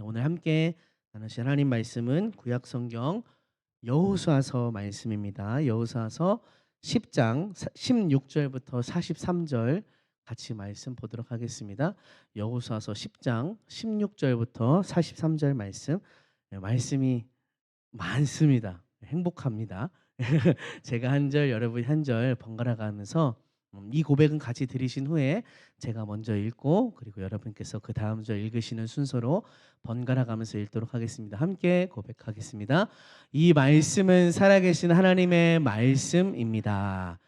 오늘 함께 나누실 하나님 말씀은 구약 성경 여호수아서 말씀입니다. 여호수아서 10장 16절부터 43절 같이 말씀 보도록 하겠습니다. 여호수아서 10장 16절부터 43절 말씀. 말씀이 많습니다. 행복합니다. 제가 한 절 여러분이 한 절 번갈아 가면서 이 고백은 같이 들으신 후에 제가 먼저 읽고 그리고 여러분께서 그다음 절 읽으시는 순서로 번갈아 가면서 읽도록 하겠습니다. 함께 고백하겠습니다. 이 말씀은 살아계신 하나님의 말씀입니다.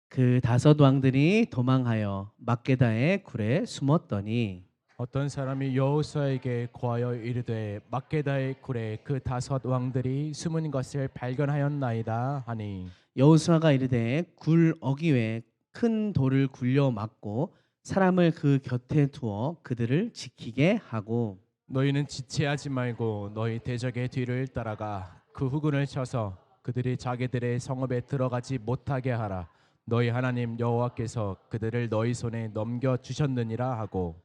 그 다섯 왕들이 도망하여 막게다의 굴에 숨었더니 어떤 사람이 여호수아에게 고하여 이르되 막게다의 굴에 그 다섯 왕들이 숨은 것을 발견하였나이다 하니 여호수아가 이르되 굴 어귀에 큰 돌을 굴려 막고 사람을 그 곁에 두어 그들을 지키게 하고 너희는 지체하지 말고 너희 대적의 뒤를 따라가 그 후군을 쳐서 그들이 자기들의 성읍에 들어가지 못하게 하라. 너희 하나님 여호와께서 그들을 너희 손에 넘겨 주셨느니라 하고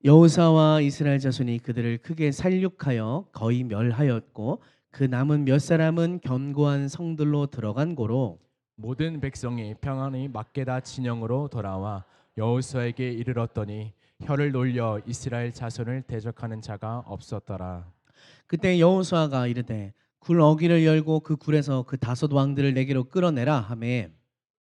여호수아와 이스라엘 자손이 그들을 크게 살육하여 거의 멸하였고 그 남은 몇 사람은 견고한 성들로 들어간 고로 모든 백성이 평안히 막게다 진영으로 돌아와 여호수아에게 이르렀더니 혀를 놀려 이스라엘 자손을 대적하는 자가 없었더라. 그때 여호수아가 이르되 굴 어귀를 열고 그 굴에서 그 다섯 왕들을 내게로 끌어내라 하매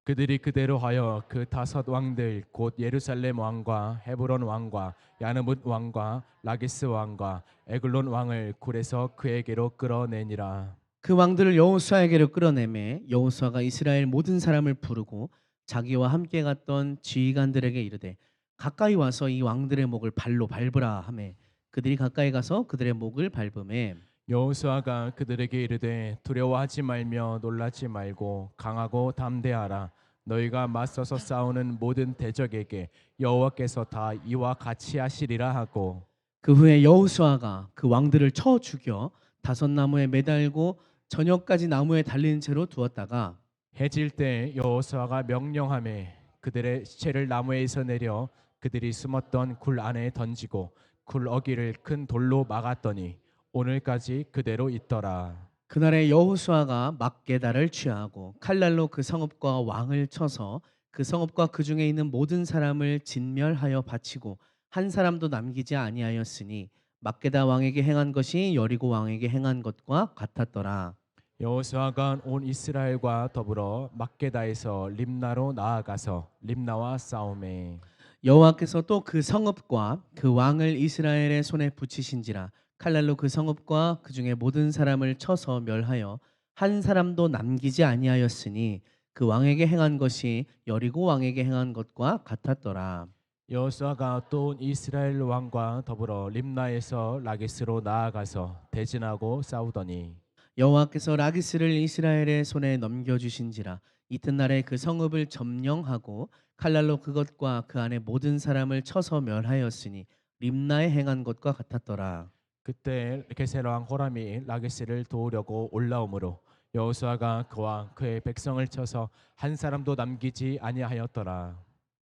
그들이 그대로 하여 그 다섯 왕들 곧 예루살렘 왕과 헤브론 왕과 야느뭇 왕과 라기스 왕과 에글론 왕을 굴에서 그에게로 끌어내니라. 그 왕들을 여호수아에게로 끌어내매 여호수아가 이스라엘 모든 사람을 부르고 자기와 함께 갔던 지휘관들에게 이르되 가까이 와서 이 왕들의 목을 발로 밟으라 하매 그들이 가까이 가서 그들의 목을 밟음에 여호수아가 그들에게 이르되 두려워하지 말며 놀라지 말고 강하고 담대하라. 너희가 맞서서 싸우는 모든 대적에게 여호와께서 다 이와 같이 하시리라 하고 그 후에 여호수아가 그 왕들을 쳐 죽여 다섯 나무에 매달고 저녁까지 나무에 달린 채로 두었다가 해질 때 여호수아가 명령하매 그들의 시체를 나무에서 내려 그들이 숨었던 굴 안에 던지고 굴 어귀를 큰 돌로 막았더니 오늘까지 그대로 있더라. 그날에 여호수아가 막게다를 취하고 칼날로 그 성읍과 왕을 쳐서 그 성읍과 그 중에 있는 모든 사람을 진멸하여 바치고 한 사람도 남기지 아니하였으니 막게다 왕에게 행한 것이 여리고 왕에게 행한 것과 같았더라. 여호수아가 온 이스라엘과 더불어 막게다에서 림나로 나아가서 림나와 싸움에 여호와께서 또 그 성읍과 그 왕을 이스라엘의 손에 붙이신지라 칼날로 그 성읍과 그 중에 모든 사람을 쳐서 멸하여 한 사람도 남기지 아니하였으니 그 왕에게 행한 것이 여리고 왕에게 행한 것과 같았더라. 여호수아가 또 온 이스라엘 왕과 더불어 림나에서 라기스로 나아가서 대진하고 싸우더니 여호와께서 라기스를 이스라엘의 손에 넘겨주신지라 이튿날에 그 성읍을 점령하고 칼날로 그것과 그 안에 모든 사람을 쳐서 멸하였으니 림나에 행한 것과 같았더라. 그때 게셀 왕 호람이 라기스를 도우려고 올라오므로 여호수아가 그와 그의 백성을 쳐서 한 사람도 남기지 아니하였더라.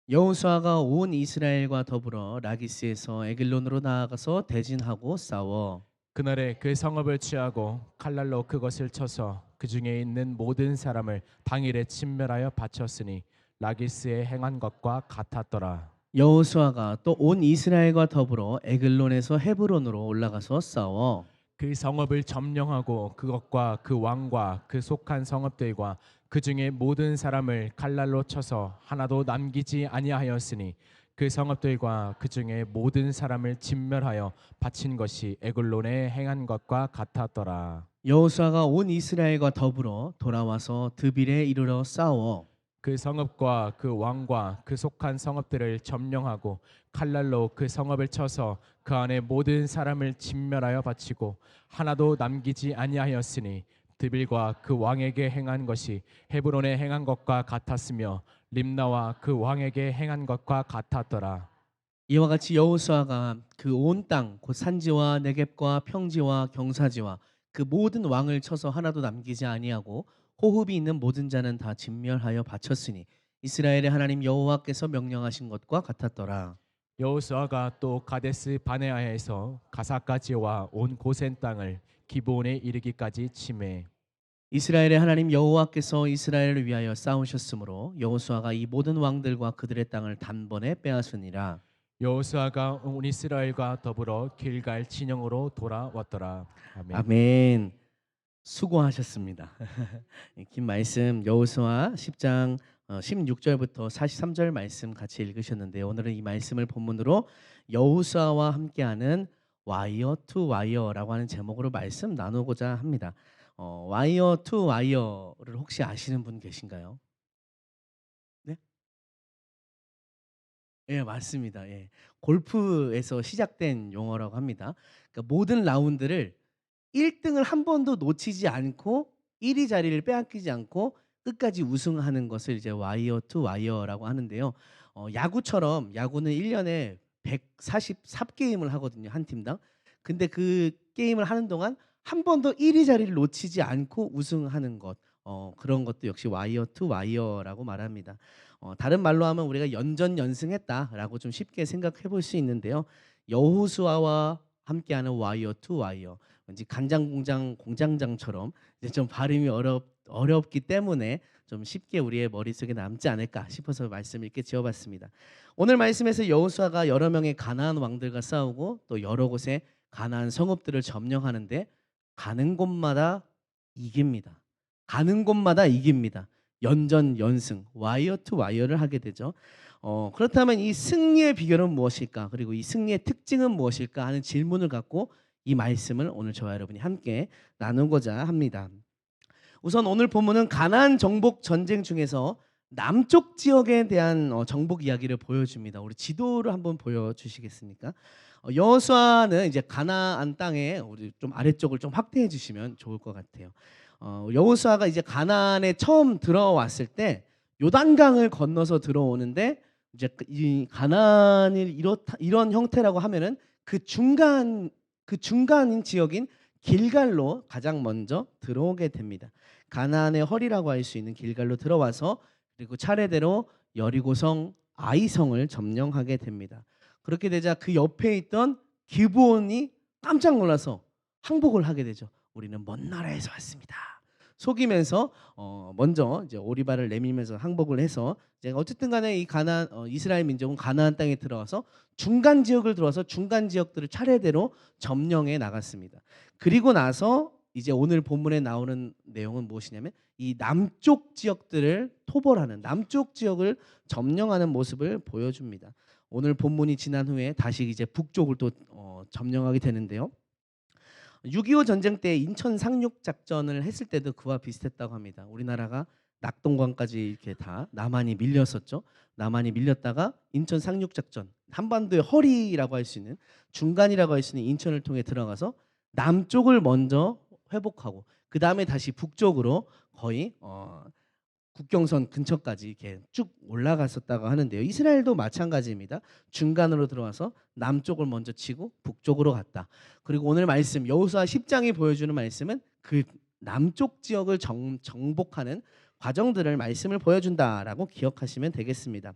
여호수아가 온 이스라엘과 더불어 라기스에서 에글론으로 나아가서 대진하고 싸워 그날에 그 성읍을 취하고 칼날로 그것을 쳐서 그 중에 있는 모든 사람을 당일에 침멸하여 바쳤으니 라기스의 행한 것과 같았더라. 여호수아가 또 온 이스라엘과 더불어 에글론에서 헤브론으로 올라가서 싸워 그 성읍을 점령하고 그것과 그 왕과 그 속한 성읍들과 그 중에 모든 사람을 칼날로 쳐서 하나도 남기지 아니하였으니 그 성읍들과 그 중에 모든 사람을 진멸하여 바친 것이 에글론에 행한 것과 같았더라. 여호수아가 온 이스라엘과 더불어 돌아와서 드빌에 이르러 싸워 그 성읍과 그 왕과 그 속한 성읍들을 점령하고 칼날로 그 성읍을 쳐서 그 안에 모든 사람을 진멸하여 바치고 하나도 남기지 아니하였으니 드빌과 그 왕에게 행한 것이 헤브론에 행한 것과 같았으며 림나와 그 왕에게 행한 것과 같았더라. 이와 같이 여호수아가 그 온 땅 곧 산지와 네겝과 평지와 경사지와 그 모든 왕을 쳐서 하나도 남기지 아니하고 호흡이 있는 모든 자는 다 진멸하여 바쳤으니 이스라엘의 하나님 여호와께서 명령하신 것과 같았더라. 여호수아가 또 가데스 바네아에서 가사까지와 온 고센 땅을 기브온에 이르기까지 치매. 이스라엘의 하나님 여호와께서 이스라엘을 위하여 싸우셨으므로 여호수아가 이 모든 왕들과 그들의 땅을 단번에 빼앗으니라. 여호수아가 온 이스라엘과 더불어 길갈 진영으로 돌아왔더라. 아멘. 아멘. 수고하셨습니다. 긴 말씀 여호수아 10장 16절부터 43절 말씀 같이 읽으셨는데 오늘은 이 말씀을 본문으로 여호수아와 함께하는 와이어 투 와이어라고 하는 제목으로 말씀 나누고자 합니다. 와이어 투 와이어를 혹시 아시는 분 계신가요? 네? 예, 맞습니다. 예. 골프에서 시작된 용어라고 합니다. 그러니까 모든 라운드를 1등을 한 번도 놓치지 않고 1위 자리를 빼앗기지 않고 끝까지 우승하는 것을 이제 와이어 투 와이어라고 하는데요. 야구처럼 야구는 1년에 144게임을 하거든요. 한 팀당. 근데 그 게임을 하는 동안 한 번도 1위 자리를 놓치지 않고 우승하는 것. 그런 것도 역시 와이어 투 와이어라고 말합니다. 다른 말로 하면 우리가 연전연승했다라고 좀 쉽게 생각해 볼 수 있는데요. 여호수아와 함께하는 와이어 투 와이어. 왠지 간장 공장 공장장처럼 이제 좀 발음이 어렵기 때문에 좀 쉽게 우리의 머릿속에 남지 않을까 싶어서 말씀을 이렇게 지어봤습니다. 오늘 말씀에서 여호수아가 여러 명의 가나안 왕들과 싸우고 또 여러 곳에 가나안 성읍들을 점령하는데 가는 곳마다 이깁니다. 가는 곳마다 이깁니다. 연전연승, 와이어 투 와이어를 하게 되죠. 그렇다면 이 승리의 비결은 무엇일까? 그리고 이 승리의 특징은 무엇일까? 하는 질문을 갖고 이 말씀을 오늘 저와 여러분이 함께 나누고자 합니다. 우선 오늘 본문은 가나안 정복 전쟁 중에서 남쪽 지역에 대한 정복 이야기를 보여줍니다. 우리 지도를 한번 보여주시겠습니까? 여호수아는 이제 가나안 땅에 우리 좀 아래쪽을 좀 확대해 주시면 좋을 것 같아요. 여호수아가 이제 가나안에 처음 들어왔을 때 요단강을 건너서 들어오는데 이제 이 가나안이 이런 형태라고 하면은 그 중간인 지역인 길갈로 가장 먼저 들어오게 됩니다. 가나안의 허리라고 할 수 있는 길갈로 들어와서 그리고 차례대로 여리고성, 아이성을 점령하게 됩니다. 그렇게 되자 그 옆에 있던 기브온이 깜짝 놀라서 항복을 하게 되죠. 우리는 먼 나라에서 왔습니다. 속이면서 먼저 이제 오리발을 내밀면서 항복을 해서 이제 어쨌든 간에 이 가나안 이스라엘 민족은 가나안 땅에 들어와서 중간 지역을 들어와서 중간 지역들을 차례대로 점령해 나갔습니다. 그리고 나서 이제 오늘 본문에 나오는 내용은 무엇이냐면 이 남쪽 지역들을 토벌하는 남쪽 지역을 점령하는 모습을 보여줍니다. 오늘 본문이 지난 후에 다시 이제 북쪽을 또 점령하게 되는데요. 6.25 전쟁 때 인천 상륙 작전을 했을 때도 그와 비슷했다고 합니다. 우리나라가 낙동강까지 이렇게 다 남한이 밀렸었죠. 남한이 밀렸다가 인천 상륙 작전, 한반도의 허리라고 할 수 있는 중간이라고 할 수 있는 인천을 통해 들어가서 남쪽을 먼저 회복하고 그 다음에 다시 북쪽으로 거의 국경선 근처까지 이렇게 쭉 올라갔었다고 하는데요. 이스라엘도 마찬가지입니다. 중간으로 들어와서 남쪽을 먼저 치고 북쪽으로 갔다. 그리고 오늘 말씀 여호수아 10장이 보여주는 말씀은 그 남쪽 지역을 정복하는 과정들을 말씀을 보여준다라고 기억하시면 되겠습니다.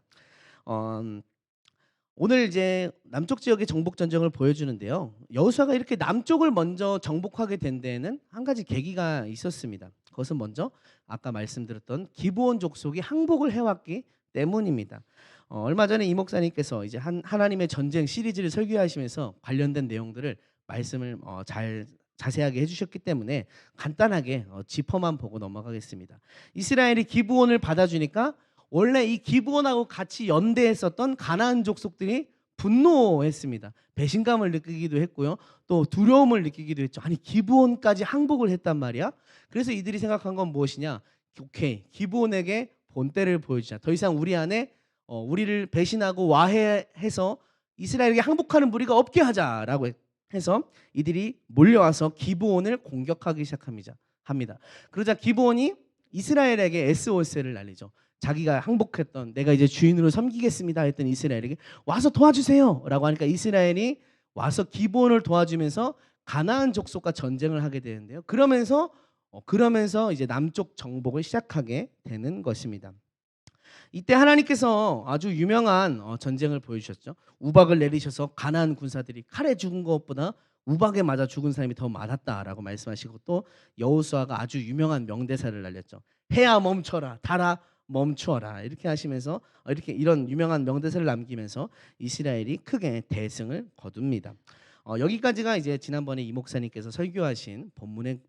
오늘 이제 남쪽 지역의 정복 전쟁을 보여주는데요. 여호수아가 이렇게 남쪽을 먼저 정복하게 된 데에는 한 가지 계기가 있었습니다. 그것은 먼저 아까 말씀드렸던 기브온 족속이 항복을 해왔기 때문입니다. 얼마 전에 이 목사님께서 이제 하나님의 전쟁 시리즈를 설교하시면서 관련된 내용들을 말씀을 잘 자세하게 해주셨기 때문에 간단하게 짚어만 보고 넘어가겠습니다. 이스라엘이 기브온을 받아주니까 원래 이 기브온하고 같이 연대했었던 가나안 족속들이 분노했습니다. 배신감을 느끼기도 했고요. 또 두려움을 느끼기도 했죠. 아니 기브온까지 항복을 했단 말이야. 그래서 이들이 생각한 건 무엇이냐? 오케이, 기브온에게 본때를 보여주자. 더 이상 우리 안에 우리를 배신하고 와해해서 이스라엘에게 항복하는 무리가 없게 하자라고 해서 이들이 몰려와서 기브온을 공격하기 시작합니다. 그러자 기브온이 이스라엘에게 SOS를 날리죠. 자기가 항복했던 내가 이제 주인으로 섬기겠습니다 했던 이스라엘에게 와서 도와주세요라고 하니까 이스라엘이 와서 기브온을 도와주면서 가나안 족속과 전쟁을 하게 되는데요. 그러면서 이제 남쪽 정복을 시작하게 되는 것입니다. 이때 하나님께서 아주 유명한 전쟁을 보여주셨죠. 우박을 내리셔서 가나안 군사들이 칼에 죽은 것보다 우박에 맞아 죽은 사람이 더 많았다라고 말씀하시고, 또 여호수아가 아주 유명한 명대사를 날렸죠. 해야 멈춰라, 달아 멈추어라, 이렇게 하시면서 이렇게 이런 유명한 명대사를 남기면서 이스라엘이 크게 대승을 거둡니다. 여기까지가 이제 지난번에 이 목사님께서 설교하신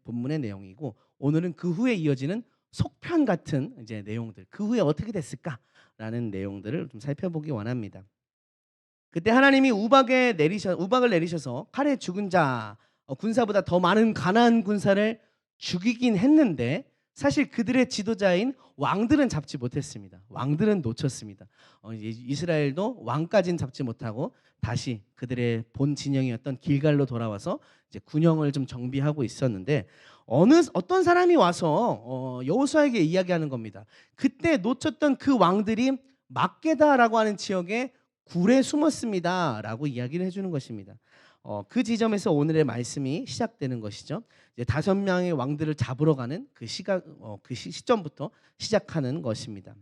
본문의 내용이고, 오늘은 그 후에 이어지는 속편 같은 이제 내용들, 그 후에 어떻게 됐을까라는 내용들을 좀 살펴보기 원합니다. 그때 하나님이 우박을 내리셔서 칼에 죽은 자 군사보다 더 많은 가나안 군사를 죽이긴 했는데, 사실 그들의 지도자인 왕들은 잡지 못했습니다. 왕들은 놓쳤습니다. 이스라엘도 왕까지는 잡지 못하고 다시 그들의 본 진영이었던 길갈로 돌아와서 이제 군영을 좀 정비하고 있었는데, 어떤 사람이 와서 여호수아에게 이야기하는 겁니다. 그때 놓쳤던 그 왕들이 막게다라고 하는 지역에 굴에 숨었습니다라고 이야기를 해주는 것입니다. 그 지점에서 오늘의 말씀이 시작되는 것이죠. 이제 5명의 왕들을 잡으러 가는 그 시점부터 시작하는 것입니다.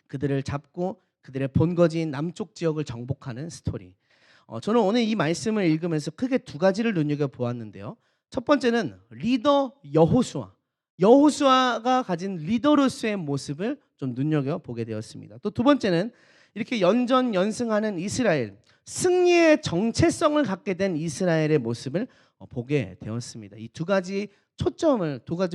그들을 잡고 그들의 본거지인 남쪽 지역을 정복하는 스토리. 저는 오늘 이 말씀을 읽으면서 크게 두 가지를 눈여겨 보았는데요. 첫 번째는 리더 여호수아가 가진 리더로서의 모습을 좀 눈여겨 보게 되었습니다. 또 두 번째는 이렇게 연전연승하는 이스라엘, 승리의 정체성을 갖게 된 이스라엘의 모습을 보게 되었습니다. 이 두 가지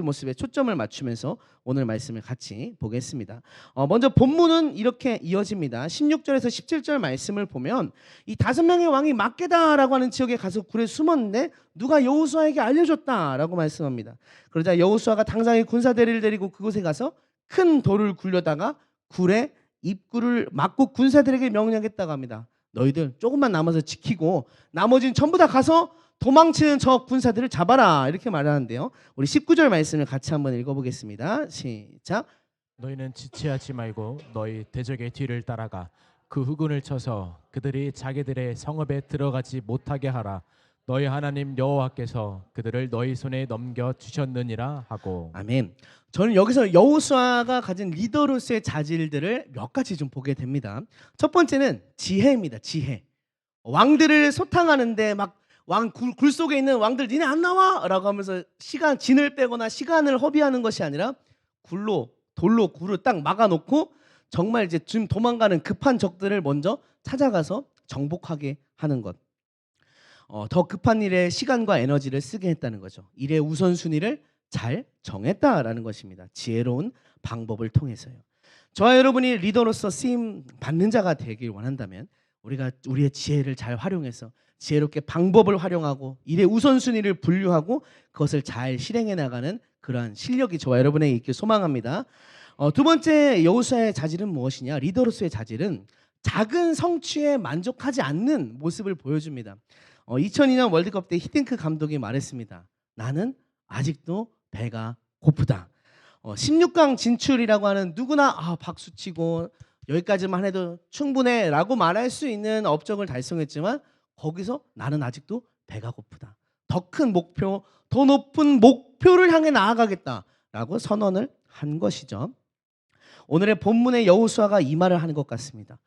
모습에 초점을 맞추면서 오늘 말씀을 같이 보겠습니다. 먼저 본문은 이렇게 이어집니다. 16절에서 17절 말씀을 보면 이 5명의 왕이 막게다라고 하는 지역에 가서 굴에 숨었는데 누가 여호수아에게 알려줬다라고 말씀합니다. 그러자 여호수아가 당장의 군사대를 데리고 그곳에 가서 큰 돌을 굴려다가 굴에 입구를 막고 군사들에게 명령했다고 합니다. 너희들 조금만 남아서 지키고 나머지는 전부 다 가서 도망치는 저 군사들을 잡아라, 이렇게 말하는데요. 우리 19절 말씀을 같이 한번 읽어보겠습니다. 시작. 너희는 지체하지 말고 너희 대적의 뒤를 따라가 그 후군을 쳐서 그들이 자기들의 성읍에 들어가지 못하게 하라. 너희 하나님 여호와께서 그들을 너희 손에 넘겨 주셨느니라 하고. 아멘. 저는 여기서 여호수아가 가진 리더로서의 자질들을 몇 가지 좀 보게 됩니다. 첫 번째는 지혜입니다. 지혜. 왕들을 소탕하는데 막 굴 속에 있는 왕들 니네 안 나와! 라고 하면서 진을 빼거나 시간을 허비하는 것이 아니라 돌로 굴을 딱 막아놓고 정말 이제 지금 도망가는 급한 적들을 먼저 찾아가서 정복하게 하는 것. 더 급한 일에 시간과 에너지를 쓰게 했다는 거죠. 일의 우선순위를 잘 정했다라는 것입니다. 지혜로운 방법을 통해서요. 저와 여러분이 리더로서 쓰임 받는 자가 되길 원한다면 우리가 우리의 지혜를 잘 활용해서 지혜롭게 방법을 활용하고 일의 우선순위를 분류하고 그것을 잘 실행해 나가는 그러한 실력이 저와 여러분에게 있길 소망합니다. 두 번째 여호수아의 자질은 무엇이냐? 리더로서의 자질은 작은 성취에 만족하지 않는 모습을 보여줍니다. 2002년 월드컵 때 히딩크 감독이 말했습니다. 나는 아직도 배가 고프다. 16강 진출이라고 하는 누구나 박수치고 여기까지만 해도 충분해 라고 말할 수 있는 업적을 달성했지만 거기서 나는 아직도 배가 고프다. 더 큰 목표, 더 높은 목표를 향해 나아가겠다라고 선언을 한 것이죠. 오늘의 본문의 여호수아가 이 말을 하는 것 같습니다.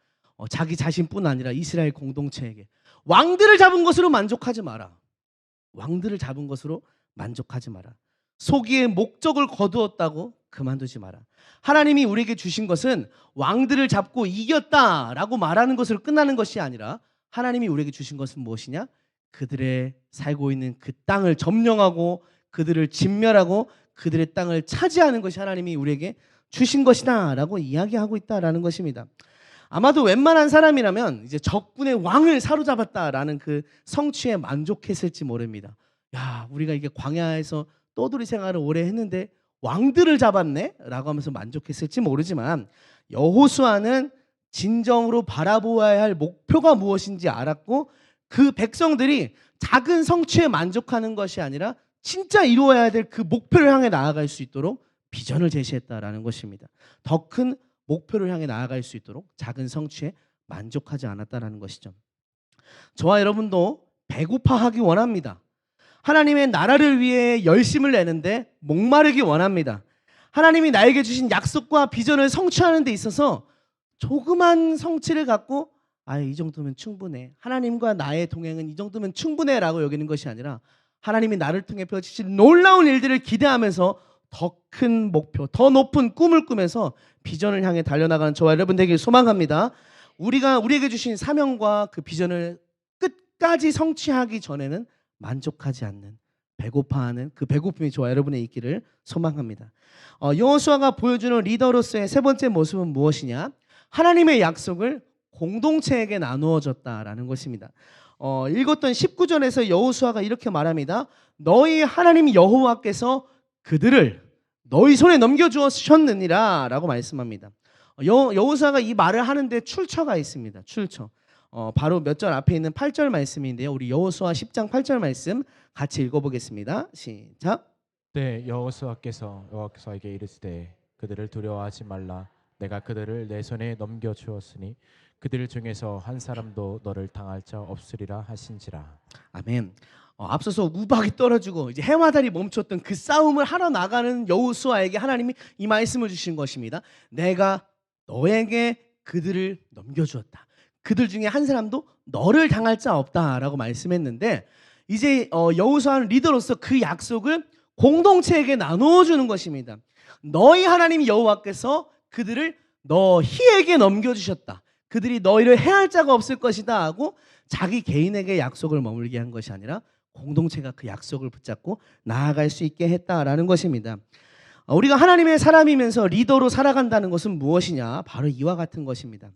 자기 자신뿐 아니라 이스라엘 공동체에게 왕들을 잡은 것으로 만족하지 마라. 왕들을 잡은 것으로 만족하지 마라. 소기의 목적을 거두었다고 그만두지 마라. 하나님이 우리에게 주신 것은 왕들을 잡고 이겼다라고 말하는 것으로 끝나는 것이 아니라 하나님이 우리에게 주신 것은 무엇이냐? 그들의 살고 있는 그 땅을 점령하고 그들을 진멸하고 그들의 땅을 차지하는 것이 하나님이 우리에게 주신 것이다 라고 이야기하고 있다라는 것입니다. 아마도 웬만한 사람이라면 이제 적군의 왕을 사로잡았다라는 그 성취에 만족했을지 모릅니다. 야, 우리가 이게 광야에서 떠돌이 생활을 오래 했는데 왕들을 잡았네? 라고 하면서 만족했을지 모르지만 여호수아는 진정으로 바라보아야 할 목표가 무엇인지 알았고 그 백성들이 작은 성취에 만족하는 것이 아니라 진짜 이루어야 될 그 목표를 향해 나아갈 수 있도록 비전을 제시했다라는 것입니다. 더 큰 목표를 향해 나아갈 수 있도록 작은 성취에 만족하지 않았다라는 것이죠. 저와 여러분도 배고파하기 원합니다. 하나님의 나라를 위해 열심을 내는데 목마르기 원합니다. 하나님이 나에게 주신 약속과 비전을 성취하는 데 있어서 조그만 성취를 갖고 이 정도면 충분해. 하나님과 나의 동행은 이 정도면 충분해라고 여기는 것이 아니라 하나님이 나를 통해 펼치신 놀라운 일들을 기대하면서 더 큰 목표, 더 높은 꿈을 꾸면서 비전을 향해 달려나가는 저와 여러분 되길 소망합니다. 우리에게 주신 사명과 그 비전을 끝까지 성취하기 전에는 만족하지 않는, 배고파하는 그 배고픔이 저와 여러분의 있기를 소망합니다. 여호수아가 보여주는 리더로서의 세 번째 모습은 무엇이냐? 하나님의 약속을 공동체에게 나누어 줬다라는 것입니다. 읽었던 19절에서 여호수아가 이렇게 말합니다. 너희 하나님 여호와께서 그들을 너희 손에 넘겨주셨느니라 라고 말씀합니다. 여호수아가 이 말을 하는데 출처가 있습니다. 출처. 바로 몇 절 앞에 있는 8절 말씀인데요. 우리 여호수아 10장 8절 말씀 같이 읽어보겠습니다. 시작. 네, 여호수아께서에게 이르시되 그들을 두려워하지 말라. 내가 그들을 내 손에 넘겨 주었으니 그들 중에서 한 사람도 너를 당할 자 없으리라 하신지라. 아멘. 앞서서 우박이 떨어지고 이제 해와 달이 멈췄던 그 싸움을 하러 나가는 여호수아에게 하나님이 이 말씀을 주신 것입니다. 내가 너에게 그들을 넘겨주었다. 그들 중에 한 사람도 너를 당할 자 없다라고 말씀했는데 이제 여호수아는 리더로서 그 약속을 공동체에게 나누어 주는 것입니다. 너희 하나님 여호와께서 그들을 너희에게 넘겨주셨다. 그들이 너희를 해할 자가 없을 것이다 하고 자기 개인에게 약속을 머물게 한 것이 아니라 공동체가 그 약속을 붙잡고 나아갈 수 있게 했다라는 것입니다. 우리가 하나님의 사람이면서 리더로 살아간다는 것은 무엇이냐? 바로 이와 같은 것입니다.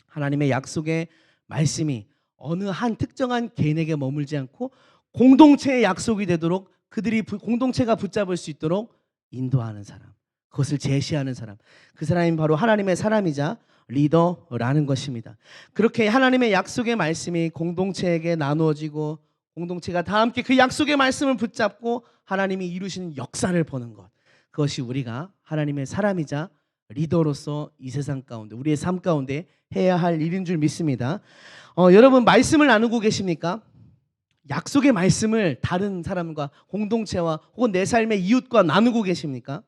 하나님의 약속의 말씀이 어느 한 특정한 개인에게 머물지 않고 공동체의 약속이 되도록 그들이 공동체가 붙잡을 수 있도록 인도하는 사람, 그것을 제시하는 사람, 그 사람이 바로 하나님의 사람이자 리더라는 것입니다. 그렇게 하나님의 약속의 말씀이 공동체에게 나누어지고 공동체가 다 함께 그 약속의 말씀을 붙잡고 하나님이 이루시는 역사를 보는 것, 그것이 우리가 하나님의 사람이자 리더로서 이 세상 가운데 우리의 삶 가운데 해야 할 일인 줄 믿습니다. 여러분 말씀을 나누고 계십니까? 약속의 말씀을 다른 사람과 공동체와 혹은 내 삶의 이웃과 나누고 계십니까?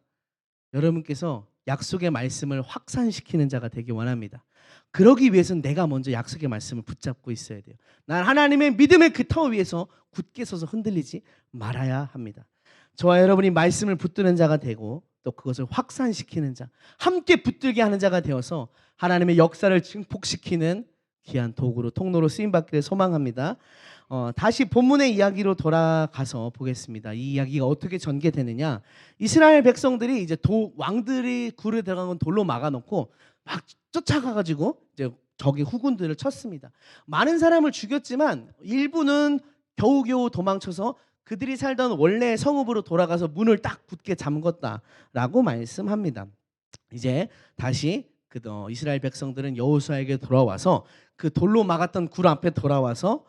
여러분께서 약속의 말씀을 확산시키는 자가 되기 원합니다. 그러기 위해서는 내가 먼저 약속의 말씀을 붙잡고 있어야 돼요. 난 하나님의 믿음의 그 터 위에서 굳게 서서 흔들리지 말아야 합니다. 저와 여러분이 말씀을 붙드는 자가 되고 또 그것을 확산시키는 자, 함께 붙들게 하는 자가 되어서 하나님의 역사를 증폭시키는 귀한 도구로 통로로 쓰임받기를 소망합니다. 다시 본문의 이야기로 돌아가서 보겠습니다. 이 이야기가 어떻게 전개되느냐? 이스라엘 백성들이 이제 왕들이 굴에 들어간 건 돌로 막아놓고 막 쫓아가가지고 이제 적의 후군들을 쳤습니다. 많은 사람을 죽였지만 일부는 겨우겨우 도망쳐서 그들이 살던 원래 성읍으로 돌아가서 문을 딱 굳게 잠궜다라고 말씀합니다. 이제 다시 이스라엘 백성들은 여호수아에게 돌아와서 그 돌로 막았던 굴 앞에 돌아와서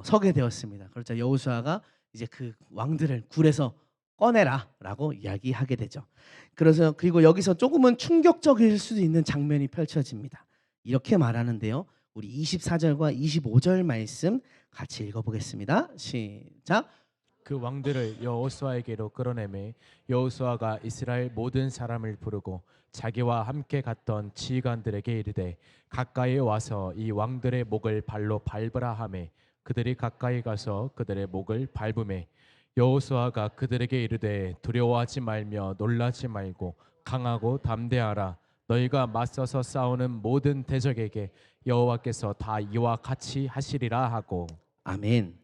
서게 되었습니다. 그러자 여호수아가 이제 그 왕들을 굴에서 꺼내라라고 이야기하게 되죠. 그리고 여기서 조금은 충격적일 수도 있는 장면이 펼쳐집니다. 이렇게 말하는데요. 우리 24절과 25절 말씀 같이 읽어보겠습니다. 시작. 그 왕들을 여호수아에게로 끌어내매 여호수아가 이스라엘 모든 사람을 부르고 자기와 함께 갔던 지휘관들에게 이르되 가까이 와서 이 왕들의 목을 발로 밟으라 하매 그들이 가까이 가서 그들의 목을 밟으매 여호수아가 그들에게 이르되 두려워하지 말며 놀라지 말고 강하고 담대하라. 너희가 맞서서 싸우는 모든 대적에게 여호와께서 다 이와 같이 하시리라 하고. 아멘.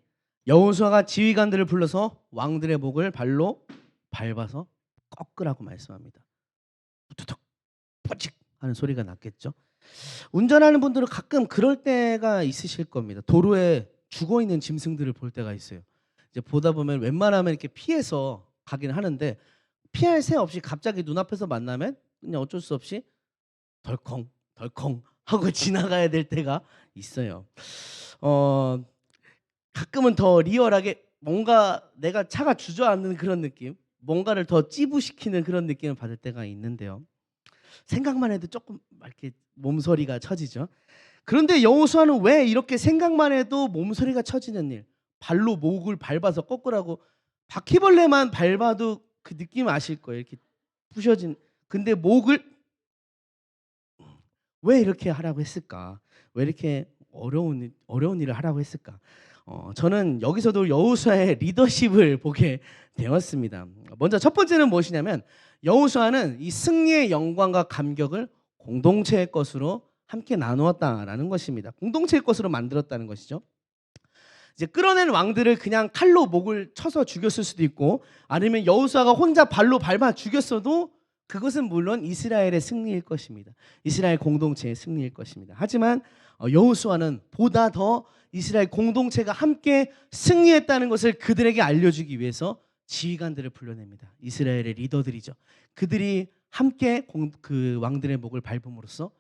여호수아가 지휘관들을 불러서 왕들의 목을 발로 밟아서 꺾으라고 말씀합니다. 툭툭 퍼직 하는 소리가 났겠죠. 운전하는 분들은 가끔 그럴 때가 있으실 겁니다. 도로에 죽어 있는 짐승들을 볼 때가 있어요. 이제 보다 보면 웬만하면 이렇게 피해서 가긴 하는데 피할 새 없이 갑자기 눈앞에서 만나면 그냥 어쩔 수 없이 덜컹 덜컹 하고 지나가야 될 때가 있어요. 가끔은 더 리얼하게 뭔가 내가 차가 주저앉는 그런 느낌, 뭔가를 더 찌부시키는 그런 느낌을 받을 때가 있는데요. 생각만 해도 조금 이렇게 몸서리가 쳐지죠. 그런데 여호수아는 왜 이렇게 생각만 해도 몸서리가 쳐지는 일, 발로 목을 밟아서 꺾으라고, 바퀴벌레만 밟아도 그 느낌 아실 거예요. 이렇게 부셔진 근데 목을 왜 이렇게 하라고 했을까? 왜 이렇게 어려운 일을 하라고 했을까? 저는 여기서도 여호수아의 리더십을 보게 되었습니다. 먼저 첫 번째는 무엇이냐면 여호수아는 이 승리의 영광과 감격을 공동체의 것으로 함께 나누었다라는 것입니다. 공동체의 것으로 만들었다는 것이죠. 이제 끌어낸 왕들을 그냥 칼로 목을 쳐서 죽였을 수도 있고 아니면 여호수아가 혼자 발로 밟아 죽였어도 그것은 물론 이스라엘의 승리일 것입니다. 이스라엘 공동체의 승리일 것입니다. 하지만 여호수아는 보다 더 이스라엘 공동체가 함께 승리했다는 것을 그들에게 알려주기 위해서 지휘관들을 불러냅니다. 이스라엘의 리더들이죠. 그들이 함께 그 왕들의 목을 밟음으로써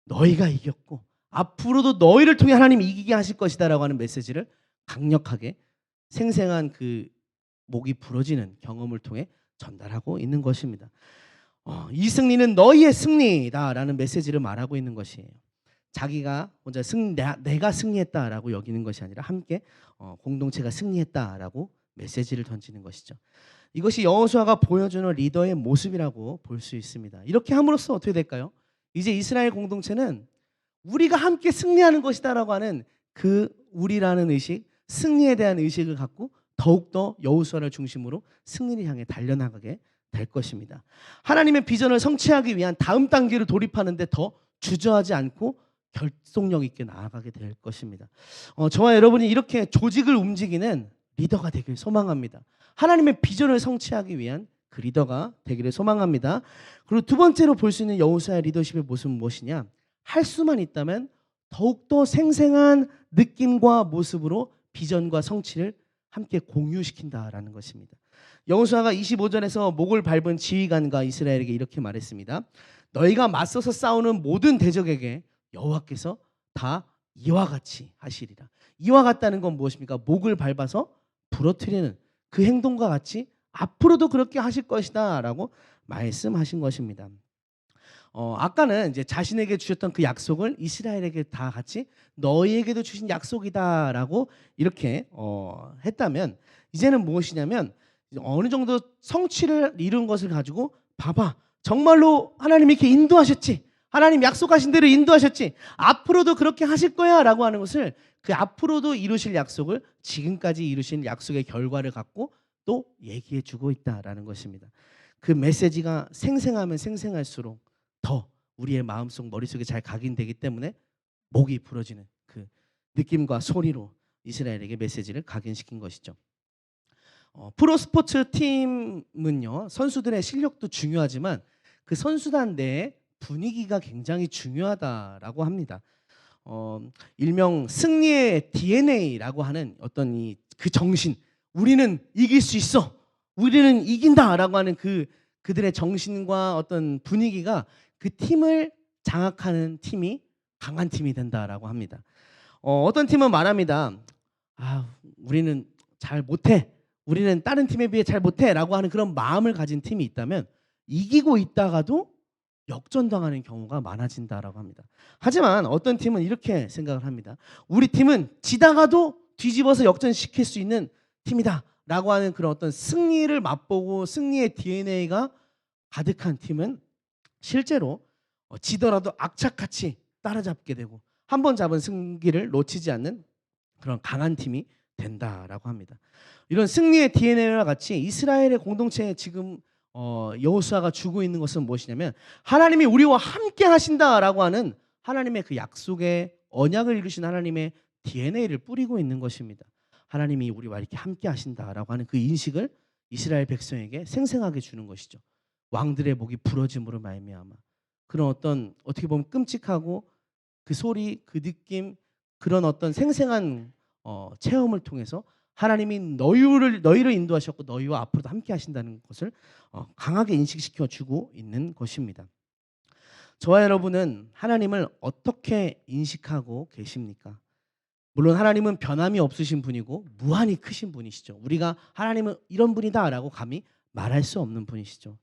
너희가 이겼고 앞으로도 너희를 통해 하나님이 이기게 하실 것이다라고 하는 메시지를 강력하게 생생한 그 목이 부러지는 경험을 통해 전달하고 있는 것입니다. 이 승리는 너희의 승리다라는 메시지를 말하고 있는 것이에요. 자기가 혼자 내가 승리했다라고 여기는 것이 아니라 함께 공동체가 승리했다라고 메시지를 던지는 것이죠. 이것이 여호수아가 보여주는 리더의 모습이라고 볼 수 있습니다. 이렇게 함으로써 어떻게 될까요? 이제 이스라엘 공동체는 우리가 함께 승리하는 것이다라고 하는 그 우리라는 의식, 승리에 대한 의식을 갖고 더욱더 여호수아를 중심으로 승리를 향해 달려나가게 될 것입니다. 하나님의 비전을 성취하기 위한 다음 단계로 돌입하는데 더 주저하지 않고 결속력 있게 나아가게 될 것입니다. 저와 여러분이 이렇게 조직을 움직이는 리더가 되길 소망합니다. 하나님의 비전을 성취하기 위한 그 리더가 되기를 소망합니다. 그리고 두 번째로 볼 수 있는 여호수아의 리더십의 모습은 무엇이냐? 할 수만 있다면 더욱더 생생한 느낌과 모습으로 비전과 성취를 함께 공유시킨다라는 것입니다. 여호수아가 25절에서 목을 밟은 지휘관과 이스라엘에게 이렇게 말했습니다. 너희가 맞서서 싸우는 모든 대적에게 여호와께서 다 이와 같이 하시리라. 이와 같다는 건 무엇입니까? 목을 밟아서 부러뜨리는 그 행동과 같이 앞으로도 그렇게 하실 것이다 라고 말씀하신 것입니다. 아까는 이제 자신에게 주셨던 그 약속을 이스라엘에게 다 같이 너희에게도 주신 약속이다라고 이렇게 했다면 이제는 무엇이냐면 어느 정도 성취를 이룬 것을 가지고 봐봐 정말로 하나님이 이렇게 인도하셨지, 하나님 약속하신 대로 인도하셨지, 앞으로도 그렇게 하실 거야 라고 하는 것을 그 앞으로도 이루실 약속을 지금까지 이루신 약속의 결과를 갖고 또 얘기해 주고 있다라는 것입니다. 그 메시지가 생생하면 생생할수록 더 우리의 마음속 머릿속에 잘 각인되기 때문에 목이 부러지는 그 느낌과 소리로 이스라엘에게 메시지를 각인시킨 것이죠. 프로스포츠 팀은요 선수들의 실력도 중요하지만 그 선수단 내의 분위기가 굉장히 중요하다라고 합니다. 일명 승리의 DNA라고 하는 어떤 그 정신, 우리는 이길 수 있어, 우리는 이긴다라고 하는 그들의 정신과 어떤 분위기가 그 팀을 장악하는 팀이 강한 팀이 된다라고 합니다. 어떤 팀은 말합니다. 우리는 잘 못해, 우리는 다른 팀에 비해 잘 못해라고 하는 그런 마음을 가진 팀이 있다면 이기고 있다가도 역전당하는 경우가 많아진다라고 합니다. 하지만 어떤 팀은 이렇게 생각을 합니다. 우리 팀은 지다가도 뒤집어서 역전시킬 수 있는 팀이다라고 하는 그런 어떤 승리를 맛보고 승리의 DNA가 가득한 팀은 실제로 지더라도 악착같이 따라잡게 되고 한 번 잡은 승기를 놓치지 않는 그런 강한 팀이 된다라고 합니다. 이런 승리의 DNA와 같이 이스라엘의 공동체에 지금 여호수아가 주고 있는 것은 무엇이냐면 하나님이 우리와 함께 하신다라고 하는 하나님의 그 약속의 언약을 이루신 하나님의 DNA를 뿌리고 있는 것입니다. 하나님이 우리와 이렇게 함께 하신다라고 하는 그 인식을 이스라엘 백성에게 생생하게 주는 것이죠. 왕들의 목이 부러짐으로 말미암아 그런 어떤 어떻게 보면 끔찍하고 그 소리, 그 느낌, 그런 어떤 생생한 체험을 통해서 하나님이 너희를 인도하셨고 너희와 앞으로도 함께 하신다는 것을 강하게 인식시켜 주고 있는 것입니다. 저와 여러분은 하나님을 어떻게 인식하고 계십니까? 물론 하나님은 변함이 없으신 분이고 무한히 크신 분이시죠. 우리가 하나님은 이런 분이다라고 감히 말할 수 없는 분이시죠.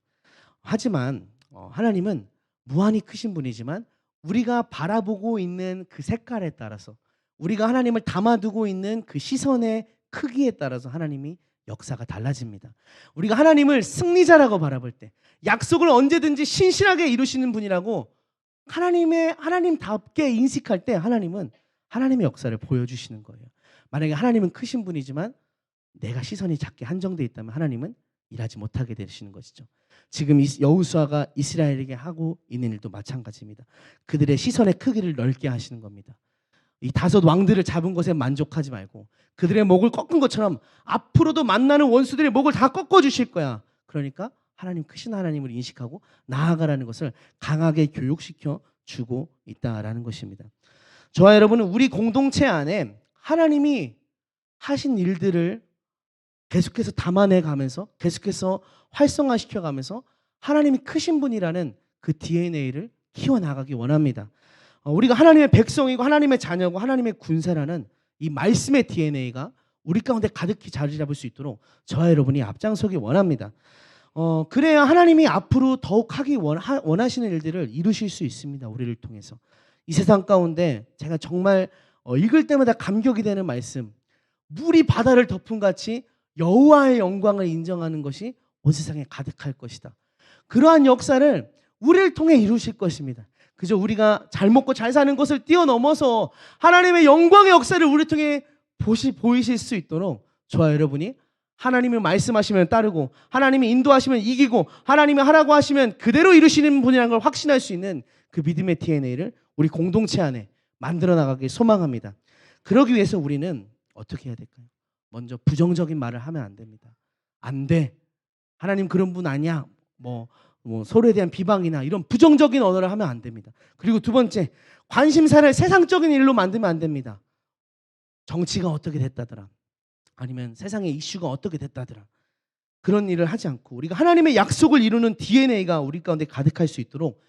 하지만 하나님은 무한히 크신 분이지만 우리가 바라보고 있는 그 색깔에 따라서 우리가 하나님을 담아두고 있는 그 시선의 크기에 따라서 하나님이 역사가 달라집니다. 우리가 하나님을 승리자라고 바라볼 때, 약속을 언제든지 신실하게 이루시는 분이라고 하나님답게 인식할 때 하나님은 하나님의 역사를 보여주시는 거예요. 만약에 하나님은 크신 분이지만 내가 시선이 작게 한정되어 있다면 하나님은 일하지 못하게 되시는 것이죠. 지금 여호수아가 이스라엘에게 하고 있는 일도 마찬가지입니다. 그들의 시선의 크기를 넓게 하시는 겁니다. 이 5 왕들을 잡은 것에 만족하지 말고 그들의 목을 꺾은 것처럼 앞으로도 만나는 원수들의 목을 다 꺾어 주실 거야. 그러니까 하나님 크신 하나님을 인식하고 나아가라는 것을 강하게 교육시켜 주고 있다라는 것입니다. 저와 여러분은 우리 공동체 안에 하나님이 하신 일들을 계속해서 담아내 가면서 계속해서 활성화시켜 가면서 하나님이 크신 분이라는 그 DNA를 키워나가기 원합니다. 우리가 하나님의 백성이고 하나님의 자녀고 하나님의 군사라는 이 말씀의 DNA가 우리 가운데 가득히 자리 잡을 수 있도록 저와 여러분이 앞장서기 원합니다. 그래야 하나님이 앞으로 더욱 하기 원하시는 일들을 이루실 수 있습니다. 우리를 통해서. 이 세상 가운데 제가 정말 읽을 때마다 감격이 되는 말씀, 물이 바다를 덮은 같이 여호와의 영광을 인정하는 것이 온 세상에 가득할 것이다. 그러한 역사를 우리를 통해 이루실 것입니다. 그저 우리가 잘 먹고 잘 사는 것을 뛰어넘어서 하나님의 영광의 역사를 우리 통해 보이실 수 있도록 저와 여러분이 하나님이 말씀하시면 따르고 하나님이 인도하시면 이기고 하나님이 하라고 하시면 그대로 이루시는 분이라는 걸 확신할 수 있는 그 믿음의 DNA를 우리 공동체 안에 만들어 나가길 소망합니다. 그러기 위해서 우리는 어떻게 해야 될까요? 먼저 부정적인 말을 하면 안 됩니다. 안 돼. 하나님 그런 분 아니야. 뭐 서로에 대한 비방이나 이런 부정적인 언어를 하면 안 됩니다. 그리고 2번째, 관심사를 세상적인 일로 만들면 안 됩니다. 정치가 어떻게 됐다더라. 아니면 세상의 이슈가 어떻게 됐다더라. 그런 일을 하지 않고 우리가 하나님의 약속을 이루는 DNA가 우리 가운데 가득할 수 있도록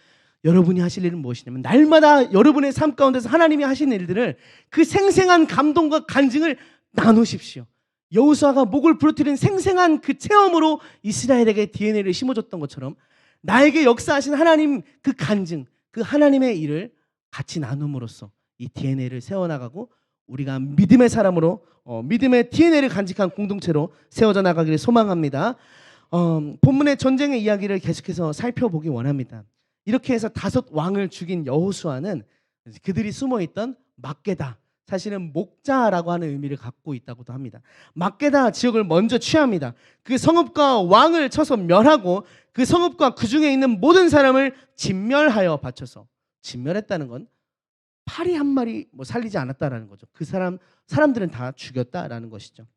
여러분이 하실 일은 무엇이냐면 날마다 여러분의 삶 가운데서 하나님이 하신 일들을 그 생생한 감동과 간증을 나누십시오. 여호수아가 목을 부르뜨린 생생한 그 체험으로 이스라엘에게 DNA를 심어줬던 것처럼 나에게 역사하신 하나님 그 간증, 그 하나님의 일을 같이 나눔으로써 이 DNA를 세워나가고 우리가 믿음의 사람으로 믿음의 DNA를 간직한 공동체로 세워져 나가기를 소망합니다. 본문의 전쟁의 이야기를 계속해서 살펴보기 원합니다. 이렇게 해서 5 왕을 죽인 여호수아는 그들이 숨어있던 막게다, 사실은 목자라고 하는 의미를 갖고 있다고도 합니다. 막게다 지역을 먼저 취합니다. 그 성읍과 왕을 쳐서 멸하고 그 성읍과 그 중에 있는 모든 사람을 진멸하여 바쳐서, 진멸했다는 건 파리 한 마리 살리지 않았다라는 거죠. 그 사람들은 다 죽였다라는 것이죠.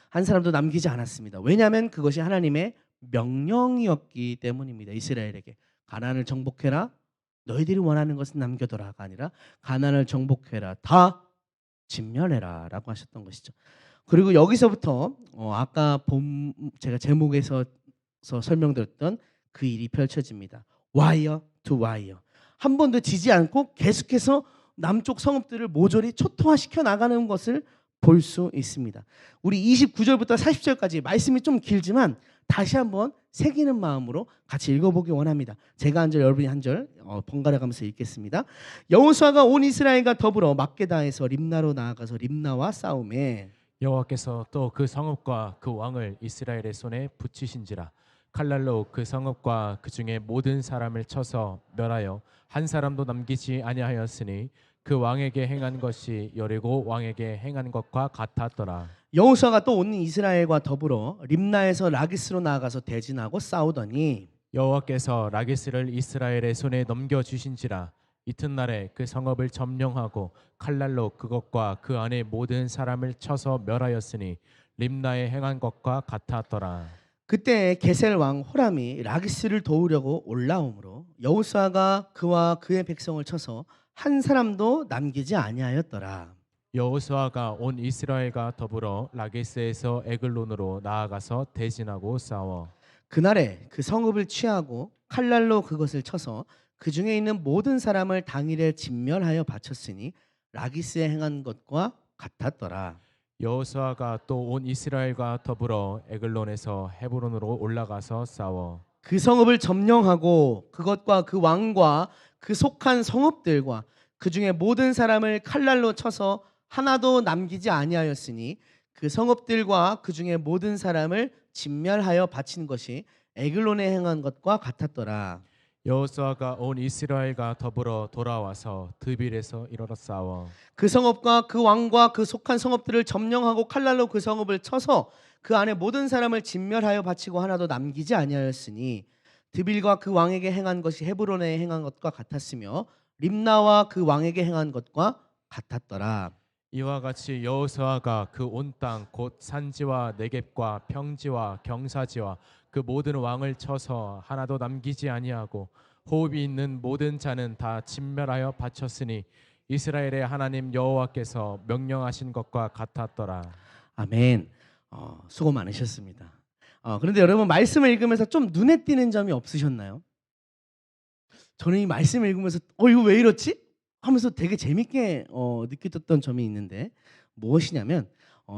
한 사람도 남기지 않았습니다. 왜냐하면 그것이 하나님의 명령이었기 때문입니다. 이스라엘에게 가나안을 정복해라, 너희들이 원하는 것은 남겨둬라가 아니라 가나안을 정복해라, 다 진멸해라 라고 하셨던 것이죠. 그리고 여기서부터 아까 제가 제목에서 설명드렸던 그 일이 펼쳐집니다. 와이어 투 와이어. 한 번도 지지 않고 계속해서 남쪽 성읍들을 모조리 초토화시켜 나가는 것을 볼 수 있습니다. 우리 29절부터 40절까지 말씀이 좀 길지만 다시 한번 새기는 마음으로 같이 읽어보기 원합니다. 제가 한 절, 여러분이 한 절 번갈아 가면서 읽겠습니다. 여호수아가 온 이스라엘과 더불어 막게다에서 림나로 나아가서 림나와 싸우매 여호와께서 또 그 성읍과 그 왕을 이스라엘의 손에 붙이신지라. 칼날로 그 성읍과 그 중에 모든 사람을 쳐서 멸하여 한 사람도 남기지 아니하였으니 그 왕에게 행한 것이 여리고 왕에게 행한 것과 같았더라. 여호수아가 또 온 이스라엘과 더불어 림나에서 라기스로 나아가서 대진하고 싸우더니 여호와께서 라기스를 이스라엘의 손에 넘겨 주신지라. 이튿날에 그 성읍을 점령하고 칼날로 그것과 그 안에 모든 사람을 쳐서 멸하였으니 림나에 행한 것과 같았더라. 그때 게셀 왕 호람이 라기스를 도우려고 올라오므로 여호수아가 그와 그의 백성을 쳐서 한 사람도 남기지 아니하였더라. 여호수아가 온 이스라엘과 더불어 라기스에서 에글론으로 나아가서 대진하고 싸워 그날에 그 성읍을 취하고 칼날로 그것을 쳐서 그 중에 있는 모든 사람을 당일에 진멸하여 바쳤으니 라기스에 행한 것과 같았더라. 여호수아가 또 온 이스라엘과 더불어 에글론에서 헤브론으로 올라가서 싸워 그 성읍을 점령하고 그것과 그 왕과 그 속한 성읍들과 그 중에 모든 사람을 칼날로 쳐서 하나도 남기지 아니하였으니 그 성읍들과 그 중에 모든 사람을 진멸하여 바친 것이 에글론에 행한 것과 같았더라. 여호수아가 온 이스라엘과 더불어 돌아와서 드빌에서 이르러 싸워 그 성읍과 그 왕과 그 속한 성읍들을 점령하고 칼날로 그 성읍을 쳐서 그 안에 모든 사람을 진멸하여 바치고 하나도 남기지 아니하였으니 드빌과 그 왕에게 행한 것이 헤브론에 행한 것과 같았으며 림나와 그 왕에게 행한 것과 같았더라. 이와 같이 여호수아가 그 온 땅 곧 산지와 네겝과 평지와 경사지와 그 모든 왕을 쳐서 하나도 남기지 아니하고 호흡이 있는 모든 자는 다 진멸하여 바쳤으니 이스라엘의 하나님 여호와께서 명령하신 것과 같았더라. 아멘. 수고 많으셨습니다. 그런데 여러분 말씀을 읽으면서 좀 눈에 띄는 점이 없으셨나요? 저는 이 말씀을 읽으면서 이거 왜 이렇지? 하면서 되게 재밌게 느꼈던 점이 있는데 무엇이냐면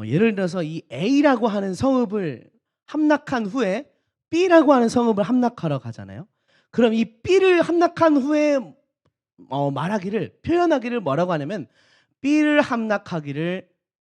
예를 들어서 이 A라고 하는 성읍을 함락한 후에 B라고 하는 성읍을 함락하러 가잖아요. 그럼 이 B를 함락한 후에 표현하기를 뭐라고 하냐면 B를 함락하기를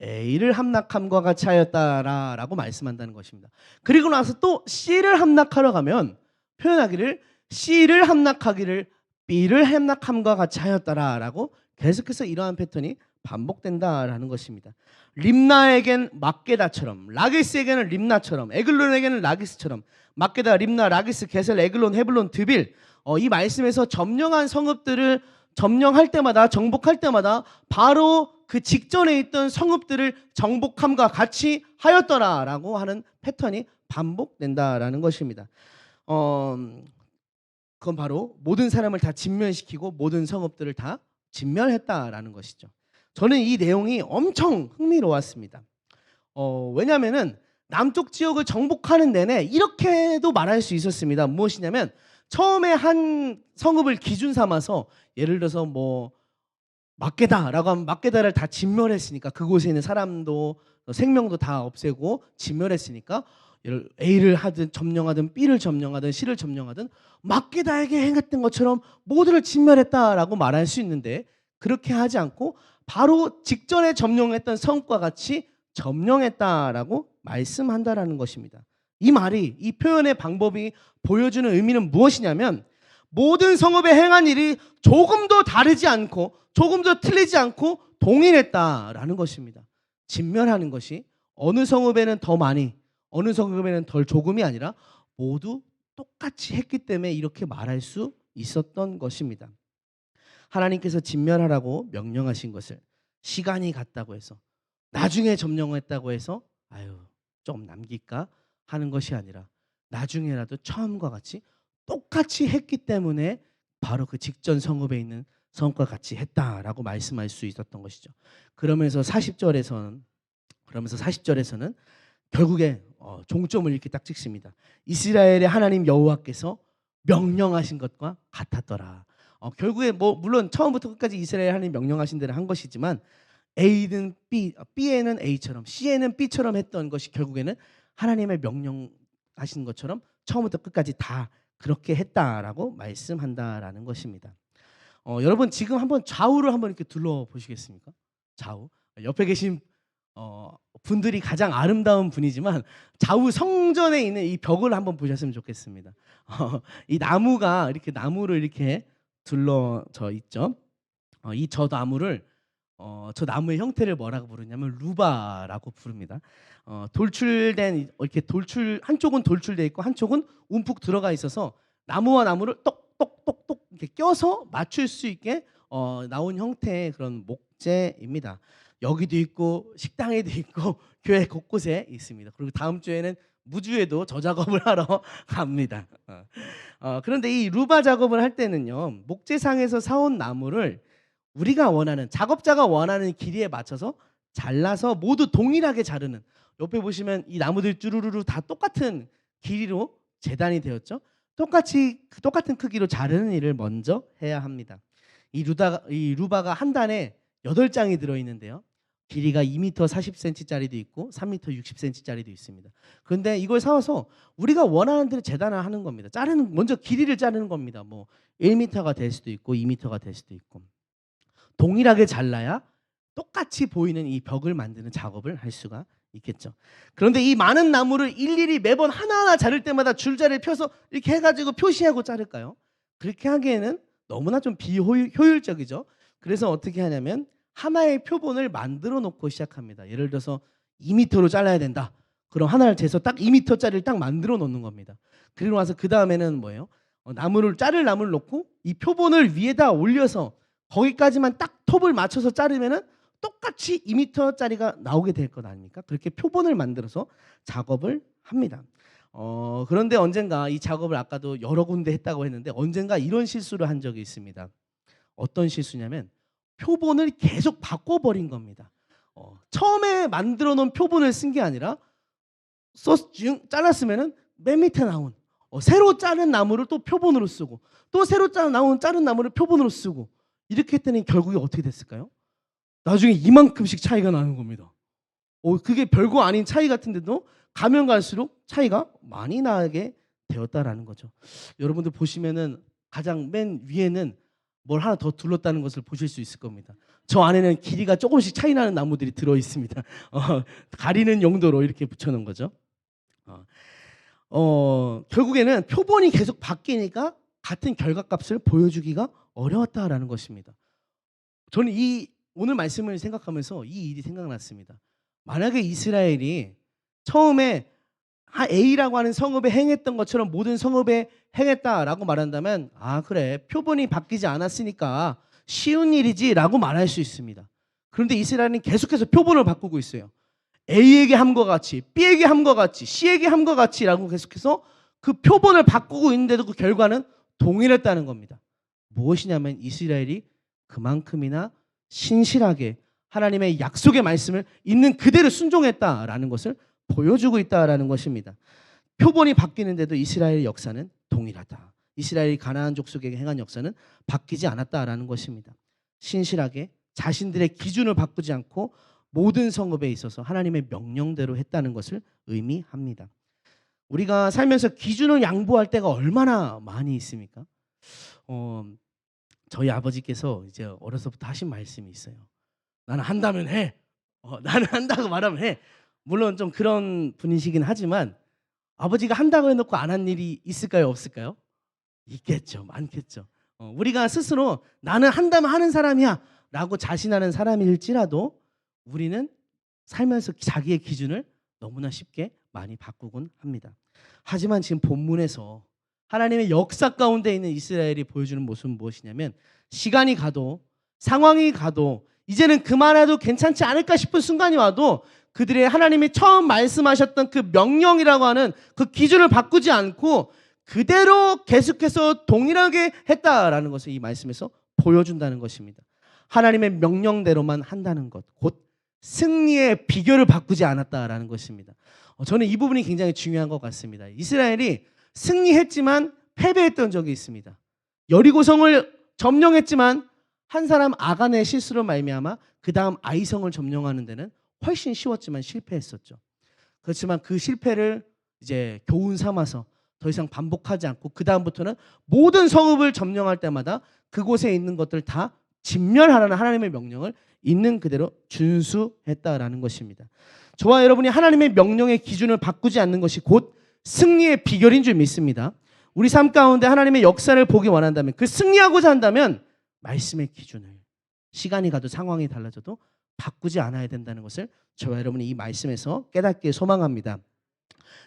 A를 함락함과 같이 하였다라고 말씀한다는 것입니다. 그리고 나서 또 C를 함락하러 가면 표현하기를 C를 함락하기를 B를 함락함과 같이 하였다라고 계속해서 이러한 패턴이 반복된다라는 것입니다. 림나에겐 막게다처럼, 라기스에게는 림나처럼, 에글론에게는 라기스처럼, 막게다, 림나, 라기스, 게셀, 에글론, 헤블론, 드빌, 이 말씀에서 점령한 성읍들을 점령할 때마다, 정복할 때마다 바로 그 직전에 있던 성읍들을 정복함과 같이 하였더라라고 하는 패턴이 반복된다라는 것입니다. 그건 바로 모든 사람을 다 진멸시키고 모든 성읍들을 다 진멸했다라는 것이죠. 저는 이 내용이 엄청 흥미로웠습니다. 왜냐하면은 남쪽 지역을 정복하는 내내 이렇게도 말할 수 있었습니다. 무엇이냐면 처음에 한 성읍을 기준 삼아서 예를 들어서 뭐 막게다라고 하면 막게다를 다 진멸했으니까 그곳에 있는 사람도 생명도 다 없애고 진멸했으니까 A를 하든 점령하든 B를 점령하든 C를 점령하든 막게다에게 행했던 것처럼 모두를 진멸했다라고 말할 수 있는데 그렇게 하지 않고 바로 직전에 점령했던 성과 같이 점령했다라고 말씀한다라는 것입니다. 이 말이, 이 표현의 방법이 보여주는 의미는 무엇이냐면 모든 성읍에 행한 일이 조금도 다르지 않고 조금도 틀리지 않고 동일했다라는 것입니다. 진멸하는 것이 어느 성읍에는 더 많이 어느 성읍에는 덜 조금이 아니라 모두 똑같이 했기 때문에 이렇게 말할 수 있었던 것입니다. 하나님께서 진멸하라고 명령하신 것을 시간이 갔다고 해서 나중에 점령했다고 해서 좀 남길까 하는 것이 아니라 나중에라도 처음과 같이 똑같이 했기 때문에 바로 그 직전 성읍에 있는 성과 같이 했다라고 말씀할 수 있었던 것이죠. 그러면서 40절에서는 결국에 종점을 이렇게 딱 찍습니다. 이스라엘의 하나님 여호와께서 명령하신 것과 같았더라. 결국에 물론 처음부터 끝까지 이스라엘 하나님 명령하신 대로 한 것이지만 A는 B, B에는 A처럼 C에는 B처럼 했던 것이 결국에는 하나님의 명령하신 것처럼 처음부터 끝까지 다 그렇게 했다라고 말씀한다라는 것입니다. 여러분 지금 한번 좌우를 한번 이렇게 둘러보시겠습니까? 좌우. 옆에 계신 분들이 가장 아름다운 분이지만 좌우 성전에 있는 이 벽을 한번 보셨으면 좋겠습니다. 이 나무가 이렇게 나무를 이렇게 둘러져 있죠. 저 나무의 형태를 뭐라고 부르냐면 루바라고 부릅니다. 돌출된 이렇게 한쪽은 돌출돼 있고 한쪽은 움푹 들어가 있어서 나무와 나무를 똑똑똑똑 이렇게 껴서 맞출 수 있게 나온 형태의 그런 목재입니다. 여기도 있고 식당에도 있고 교회 곳곳에 있습니다. 그리고 다음 주에는 무주에도 저 작업을 하러 갑니다. 그런데 이 루바 작업을 할 때는요, 목재상에서 사온 나무를 우리가 원하는, 작업자가 원하는 길이에 맞춰서 잘라서 모두 동일하게 자르는, 옆에 보시면 이 나무들 쭈루루루 다 똑같은 길이로 재단이 되었죠. 똑같은 크기로 자르는 일을 먼저 해야 합니다. 이 루바가 한 단에 8장이 들어있는데요. 길이가 2m 40cm짜리도 있고 3m 60cm짜리도 있습니다. 그런데 이걸 사와서 우리가 원하는 대로 재단을 하는 겁니다. 먼저 길이를 자르는 겁니다. 뭐 1m가 될 수도 있고 2m가 될 수도 있고. 동일하게 잘라야 똑같이 보이는 이 벽을 만드는 작업을 할 수가 있겠죠. 그런데 이 많은 나무를 일일이 매번 하나하나 자를 때마다 줄자를 펴서 이렇게 해가지고 표시하고 자를까요? 그렇게 하기에는 너무나 좀 비효율적이죠. 그래서 어떻게 하냐면 하나의 표본을 만들어 놓고 시작합니다. 예를 들어서 2m로 잘라야 된다. 그럼 하나를 재서 딱 2m짜리를 딱 만들어 놓는 겁니다. 그리고 나서 그 다음에는 뭐예요? 자를 나무를 놓고 이 표본을 위에다 올려서 거기까지만 딱 톱을 맞춰서 자르면은 똑같이 2m짜리가 나오게 될 것 아닙니까? 그렇게 표본을 만들어서 작업을 합니다. 그런데 언젠가 이 작업을 아까도 여러 군데 했다고 했는데 언젠가 이런 실수를 한 적이 있습니다. 어떤 실수냐면 표본을 계속 바꿔버린 겁니다. 처음에 만들어 놓은 표본을 쓴 게 아니라 잘랐으면은 맨 밑에 나온 새로 자른 나무를 또 표본으로 쓰고 또 새로 자른 나무를 표본으로 쓰고 이렇게 했더니 결국에 어떻게 됐을까요? 나중에 이만큼씩 차이가 나는 겁니다. 그게 별거 아닌 차이 같은데도 가면 갈수록 차이가 많이 나게 되었다라는 거죠. 여러분들 보시면은 가장 맨 위에는 뭘 하나 더 둘렀다는 것을 보실 수 있을 겁니다. 저 안에는 길이가 조금씩 차이 나는 나무들이 들어 있습니다. 가리는 용도로 이렇게 붙여놓은 거죠. 결국에는 표본이 계속 바뀌니까 같은 결과값을 보여주기가 어려웠다라는 것입니다. 저는 오늘 말씀을 생각하면서 이 일이 생각났습니다. 만약에 이스라엘이 처음에 A라고 하는 성읍에 행했던 것처럼 모든 성읍에 행했다라고 말한다면 그래 표본이 바뀌지 않았으니까 쉬운 일이지라고 말할 수 있습니다. 그런데 이스라엘은 계속해서 표본을 바꾸고 있어요. A에게 함과 같이, B에게 함과 같이, C에게 함과 같이라고 계속해서 그 표본을 바꾸고 있는데도 그 결과는 동일했다는 겁니다. 무엇이냐면 이스라엘이 그만큼이나 신실하게 하나님의 약속의 말씀을 있는 그대로 순종했다라는 것을 보여주고 있다라는 것입니다. 표본이 바뀌는데도 이스라엘의 역사는 동일하다. 이스라엘이 가나안 족속에게 행한 역사는 바뀌지 않았다라는 것입니다. 신실하게 자신들의 기준을 바꾸지 않고 모든 성읍에 있어서 하나님의 명령대로 했다는 것을 의미합니다. 우리가 살면서 기준을 양보할 때가 얼마나 많이 있습니까? 저희 아버지께서 이제 어려서부터 하신 말씀이 있어요. 나는 한다면 해. 나는 한다고 말하면 해. 물론 좀 그런 분이시긴 하지만 아버지가 한다고 해놓고 안 한 일이 있을까요? 없을까요? 있겠죠. 많겠죠. 우리가 스스로 나는 한다면 하는 사람이야 라고 자신하는 사람일지라도 우리는 살면서 자기의 기준을 너무나 쉽게 많이 바꾸곤 합니다. 하지만 지금 본문에서 하나님의 역사 가운데 있는 이스라엘이 보여주는 모습은 무엇이냐면 시간이 가도 상황이 가도 이제는 그만해도 괜찮지 않을까 싶은 순간이 와도 그들의 하나님이 처음 말씀하셨던 그 명령이라고 하는 그 기준을 바꾸지 않고 그대로 계속해서 동일하게 했다라는 것을 이 말씀에서 보여준다는 것입니다. 하나님의 명령대로만 한다는 것, 곧 승리의 비결을 바꾸지 않았다라는 것입니다. 저는 이 부분이 굉장히 중요한 것 같습니다. 이스라엘이 승리했지만 패배했던 적이 있습니다. 여리고성을 점령했지만 한 사람 아간의 실수로 말미암아 그 다음 아이성을 점령하는 데는 훨씬 쉬웠지만 실패했었죠. 그렇지만 그 실패를 이제 교훈 삼아서 더 이상 반복하지 않고 그 다음부터는 모든 성읍을 점령할 때마다 그곳에 있는 것들 다 진멸하라는 하나님의 명령을 있는 그대로 준수했다라는 것입니다. 저와 여러분이 하나님의 명령의 기준을 바꾸지 않는 것이 곧 승리의 비결인 줄 믿습니다. 우리 삶 가운데 하나님의 역사를 보기 원한다면 그 승리하고자 한다면 말씀의 기준을 시간이 가도 상황이 달라져도 바꾸지 않아야 된다는 것을 저와 여러분이 이 말씀에서 깨닫길 소망합니다.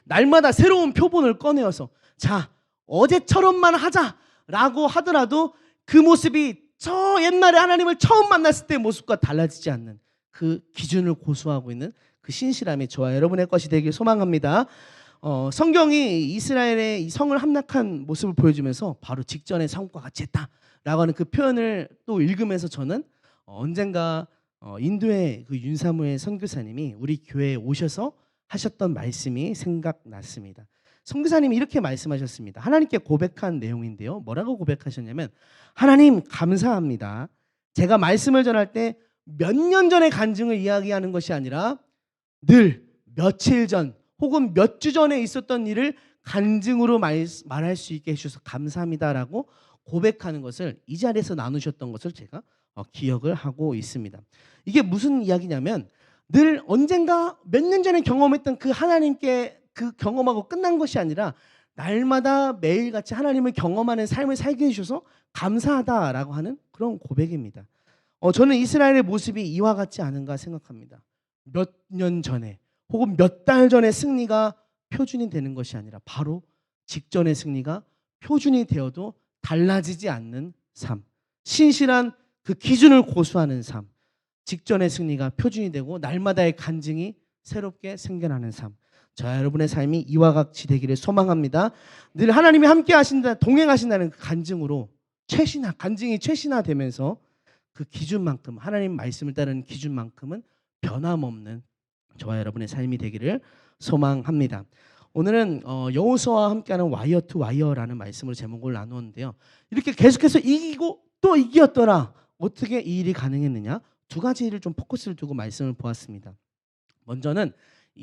날마다 새로운 표본을 꺼내어서 자 어제처럼만 하자라고 하더라도 그 모습이 저 옛날에 하나님을 처음 만났을 때의 모습과 달라지지 않는 그 기준을 고수하고 있는 그 신실함이 저와 여러분의 것이 되길 소망합니다. 성경이 이스라엘의 이 성을 함락한 모습을 보여주면서 바로 직전의 성과 같이 했다라고 하는 그 표현을 또 읽으면서 저는 언젠가 인도의 그 윤사무엘 선교사님이 우리 교회에 오셔서 하셨던 말씀이 생각났습니다. 선교사님이 이렇게 말씀하셨습니다. 하나님께 고백한 내용인데요. 뭐라고 고백하셨냐면 하나님 감사합니다. 제가 말씀을 전할 때 몇 년 전의 간증을 이야기하는 것이 아니라 늘 며칠 전 혹은 몇 주 전에 있었던 일을 간증으로 말할 수 있게 해주셔서 감사합니다라고 고백하는 것을 이 자리에서 나누셨던 것을 제가 기억을 하고 있습니다. 이게 무슨 이야기냐면 늘 언젠가 몇 년 전에 경험했던 그 하나님께 그 경험하고 끝난 것이 아니라 날마다 매일같이 하나님을 경험하는 삶을 살게 해주셔서 감사하다라고 하는 그런 고백입니다. 저는 이스라엘의 모습이 이와 같지 않은가 생각합니다. 몇 년 전에 혹은 몇 달 전의 승리가 표준이 되는 것이 아니라 바로 직전의 승리가 표준이 되어도 달라지지 않는 삶, 신실한 그 기준을 고수하는 삶, 직전의 승리가 표준이 되고 날마다의 간증이 새롭게 생겨나는 삶. 저와 여러분의 삶이 이와 같이 되기를 소망합니다. 늘 하나님이 함께 하신다, 동행하신다는 그 간증으로 간증이 최신화되면서 그 기준만큼, 하나님 말씀을 따르는 기준만큼은 변함없는 저와 여러분의 삶이 되기를 소망합니다. 오늘은 여호수아와 함께하는 와이어 투 와이어라는 말씀으로 제목을 나누었는데요. 이렇게 계속해서 이기고 또 이겼더라. 어떻게 이 일이 가능했느냐? 두 가지 일을 좀 포커스를 두고 말씀을 보았습니다. 먼저는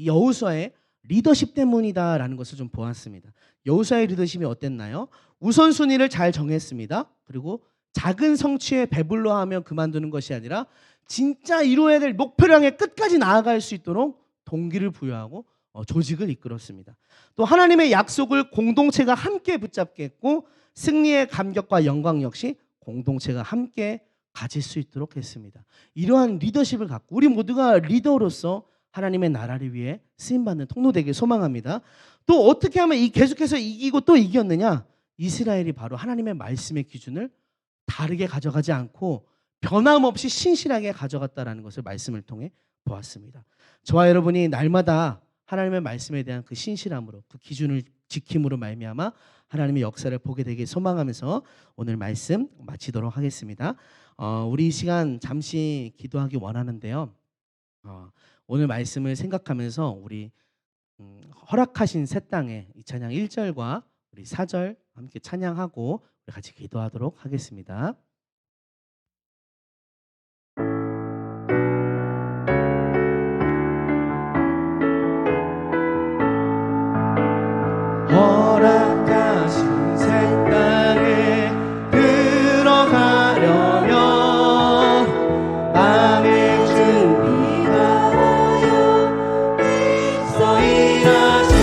여호수아의 리더십 때문이다라는 것을 좀 보았습니다. 여호수아의 리더십이 어땠나요? 우선순위를 잘 정했습니다. 그리고 작은 성취에 배불러하며 그만두는 것이 아니라 진짜 이루어야 될 목표를 향해 끝까지 나아갈 수 있도록 동기를 부여하고 조직을 이끌었습니다. 또 하나님의 약속을 공동체가 함께 붙잡게 했고 승리의 감격과 영광 역시 공동체가 함께 가질 수 있도록 했습니다. 이러한 리더십을 갖고 우리 모두가 리더로서 하나님의 나라를 위해 쓰임받는 통로 되길 소망합니다. 또 어떻게 하면 계속해서 이기고 또 이겼느냐? 이스라엘이 바로 하나님의 말씀의 기준을 다르게 가져가지 않고 변함없이 신실하게 가져갔다라는 것을 말씀을 통해 보았습니다. 저와 여러분이 날마다 하나님의 말씀에 대한 그 신실함으로 그 기준을 지킴으로 말미암아 하나님의 역사를 보게 되길 소망하면서 오늘 말씀 마치도록 하겠습니다. 우리 이 시간 잠시 기도하기 원하는데요. 오늘 말씀을 생각하면서 우리 허락하신 새 땅에 이 찬양 1절과 우리 4절 함께 찬양하고 우리 같이 기도하도록 하겠습니다. 허락하신 새 땅에 들어가려면 마음의 준비하여 있어 일하세.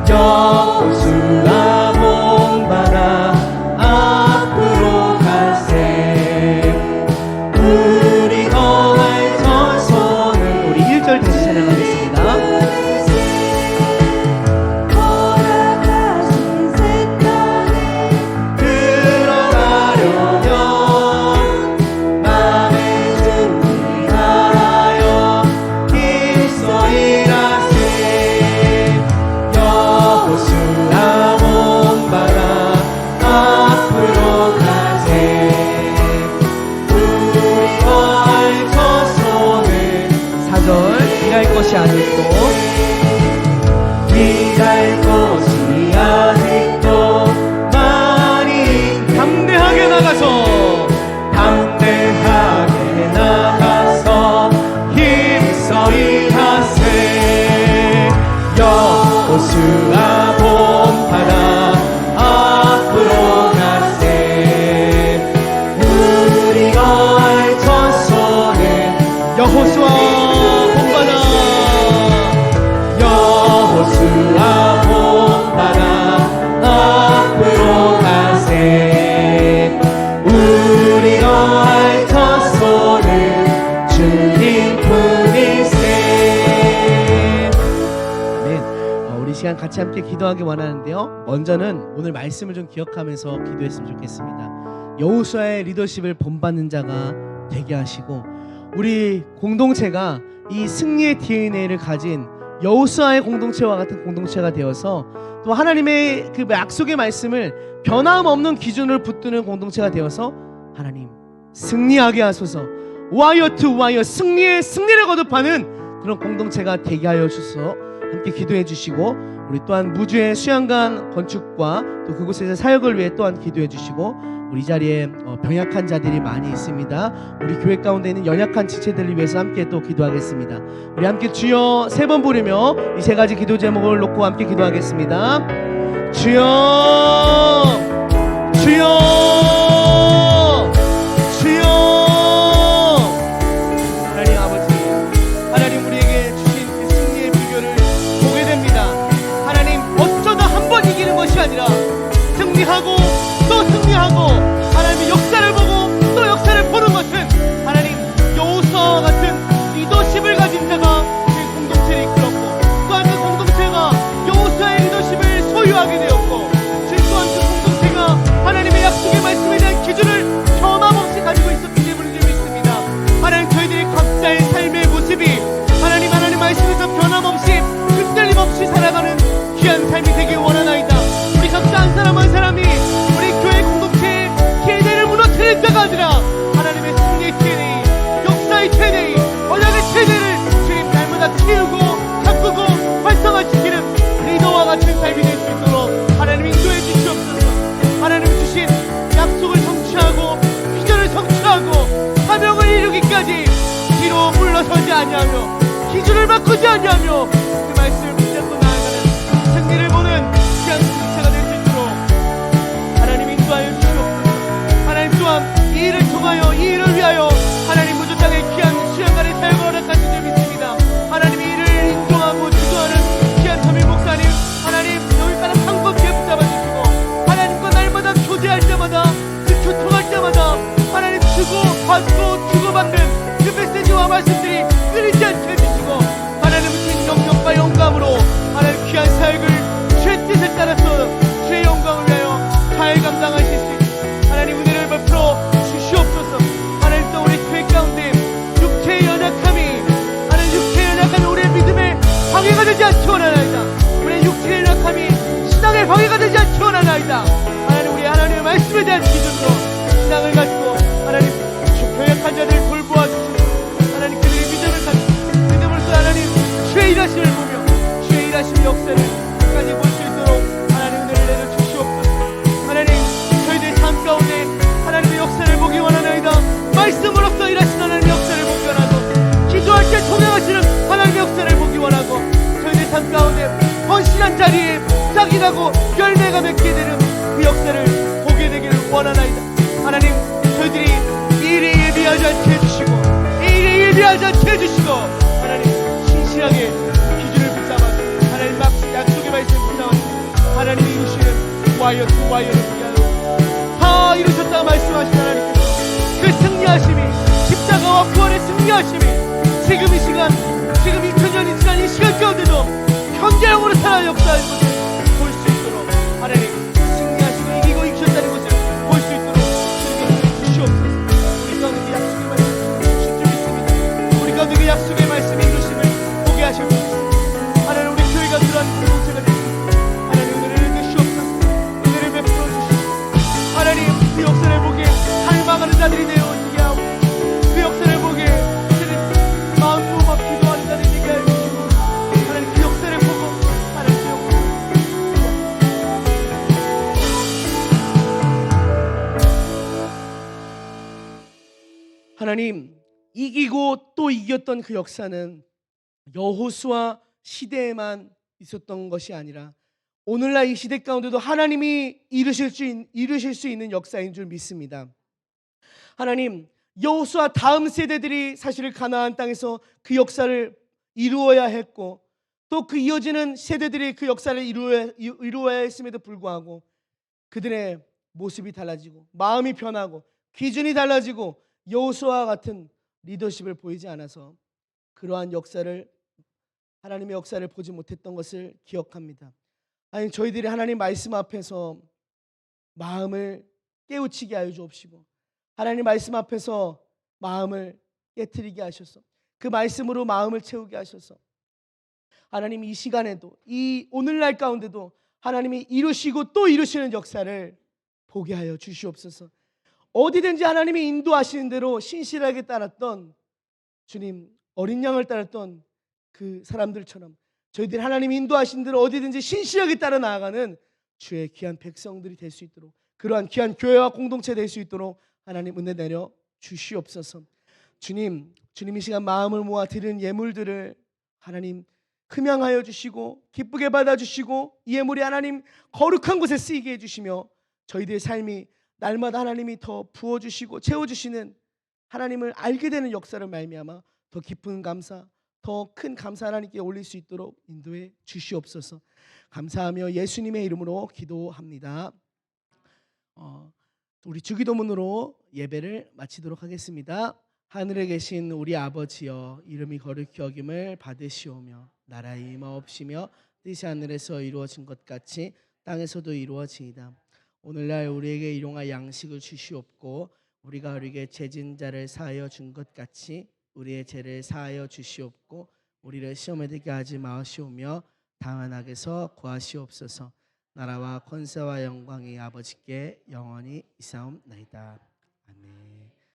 여호수아 본받아 앞으로 가세. 우리 거할 저손을 우리 1절 다시 찬양하겠습니다. 것이 아직도 일할 것이 아직도 많이 담대하게 나가서 힘써 일하세. 여호수아 본받아 앞으로 가세. 우리 거할 저손은 여호수아 여호수아 본받아 앞으로 가세. 우리 거할 저손은 주님뿐이세. 네, 우리 시간 같이 함께 기도하기 원하는데요. 먼저는 오늘 말씀을 좀 기억하면서 기도했으면 좋겠습니다. 여호수아의 리더십을 본받는 자가 되게 하시고 우리 공동체가 이 승리의 DNA를 가진 여호수아의 공동체와 같은 공동체가 되어서 또 하나님의 그 약속의 말씀을 변함없는 기준을 붙드는 공동체가 되어서 하나님 승리하게 하소서. 와이어 투 와이어 승리의 승리를 거듭하는 그런 공동체가 되게 하여 주셔서 함께 기도해 주시고 우리 또한 무주의 수양관 건축과 또 그곳에서 사역을 위해 또한 기도해 주시고 우리 자리에 병약한 자들이 많이 있습니다. 우리 교회 가운데 있는 연약한 지체들을 위해서 함께 또 기도하겠습니다. 우리 함께 주여 3번 부르며 이 3가지 기도 제목을 놓고 함께 기도하겠습니다. 주여 주여 주여. 하나님 아버지 아니하며 기준을 바꾸지 아니하며 그 말씀을 붙잡고 나아가는 승리를 보는 귀한 공동체가 될 수 있도록 하나님 인도하여 주시옵소서. 하나님 또한 이 일을 통하여 이 일을 위하여 하나님 무주 땅의 귀한 수양관의 사역을 허락하신 줄 믿습니다. 하나님 이 일을 인도하고 주도하는 귀한 더미 목사님, 하나님 너희 따라 방법지에 붙잡아주시고 하나님과 날마다 교제할 때마다 그 교통할 때마다 하나님 주고받고 주고받는 그 메시지와 말씀들이 끊이지 않게 해주시고 하나님 주신 영역과 영감으로 하나님 귀한 사역을 주의 뜻에 따라서 주의 영광을 위하여 잘 감당하실 수 있도록 하나님 은혜를 베풀어 주시옵소서. 하나님 또 우리 교회 가운데 육체의 연약함이 하나님 육체의 연약함이 우리의 믿음의 방해가 되지 않기 원하나이다. 우리의 육체의 연약함이 신앙의 방해가 되지 않기 원하나이다. 하나님 우리 하나님의 말씀에 대한 기준으로 신앙을 가지고 하나님 교약한 자들을 돌보아 주시고 하나님 그들의 믿음을 가지고 믿음으로써 하나님 주의 일하심을 보며 주의 일하심의 역사를 끝까지 볼 수 있도록 하나님 은혜를 내려 주시옵소서. 하나님 저희들의 삶 가운데 하나님의 역사를 보기 원하나이다. 말씀으로써 일하시는 하나님의 역사를 보기 원하고 기도할 때 동행하시는 하나님의 역사를 보기 원하고 저희들의 삶 가운데 헌신한 자리에 싹이 나고 열매가 맺게 되는 그 역사를 보게 되기를 원하나이다. 하나님 저희들이 이 일에 예비하지 않게 해주시고 이 일에 예비하지 않게 해주시고 하나님 신실하게 기준을 붙잡아 하나님 약속의 말씀을 붙잡아 하나님이 이루시는 와이어 두 와이어를 위하여 다 이루셨다고 말씀하신 하나님께서 그 승리하심이 십자가와 부활의 승리하심이 지금 이 시간 지금 2000년이 지난 이 시간 가운데도 현재형으로 살아 역사하는 것을 볼 수 있도록 하나님 승리하시고 이기고 이기셨다는 것을 볼 수 있도록 주시옵소서. 우리 가운데 약속의 말씀 주실 줄 믿습니다. 우리 가운데 그 약속의 말씀이 이루심을 보게 하실 줄 믿습니다. 하나님 우리 교회가 그러한 공동체가 되시고 하나님 은혜를 주시옵소서. 은혜를 베풀어 주시고 하나님 그 역사를 보게 갈망하는 자들이 되어지게 하고 그 역사를 보게 그들의 마음 부어 기도하는 자들이 되게 하여 주시고 하나님 그 역사를 보고 하나님 그 역사를 하나님 이기고 또 이겼던 그 역사는 여호수아 시대에만 있었던 것이 아니라 오늘날 이 시대 가운데도 하나님이 이루실 수 있는 역사인 줄 믿습니다. 하나님 여호수아 다음 세대들이 사실 가나안 땅에서 그 역사를 이루어야 했고 또 그 이어지는 세대들이 그 역사를 이루어야 했음에도 불구하고 그들의 모습이 달라지고 마음이 변하고 기준이 달라지고 여호수아와 같은 리더십을 보이지 않아서 그러한 역사를 하나님의 역사를 보지 못했던 것을 기억합니다. 아니 저희들이 하나님 말씀 앞에서 마음을 깨우치게 하여 주옵시고 하나님 말씀 앞에서 마음을 깨트리게 하셔서 그 말씀으로 마음을 채우게 하셔서 하나님 이 시간에도 이 오늘날 가운데도 하나님이 이루시고 또 이루시는 역사를 보게 하여 주시옵소서. 어디든지 하나님이 인도하시는 대로 신실하게 따랐던 주님 어린 양을 따랐던 그 사람들처럼 저희들이 하나님이 인도하신 대로 어디든지 신실하게 따라 나아가는 주의 귀한 백성들이 될 수 있도록 그러한 귀한 교회와 공동체 될 수 있도록 하나님 은혜 내려 주시옵소서. 주님 이 시간 마음을 모아 드리는 예물들을 하나님 흠양하여 주시고 기쁘게 받아주시고 이 예물이 하나님 거룩한 곳에 쓰이게 해주시며 저희들의 삶이 날마다 하나님이 더 부어주시고 채워주시는 하나님을 알게 되는 역사를 말미암아 더 깊은 감사 더 큰 감사 하나님께 올릴 수 있도록 인도해 주시옵소서. 감사하며 예수님의 이름으로 기도합니다. 우리 주기도문으로 예배를 마치도록 하겠습니다. 하늘에 계신 우리 아버지여 이름이 거룩히 여김을 받으시오며 나라의 임하옵시며 뜻이 하늘에서 이루어진 것 같이 땅에서도 이루어지이다. 오늘날 우리에게 일용할 양식을 주시옵고 우리가 우리에게 죄진 자를 사하여 준 것 같이 우리의 죄를 사하여 주시옵고 우리를 시험에 들게 하지 마시오며 다만 악에서 구하시옵소서. 나라와 권세와 영광이 아버지께 영원히 있사옵나이다. 아멘.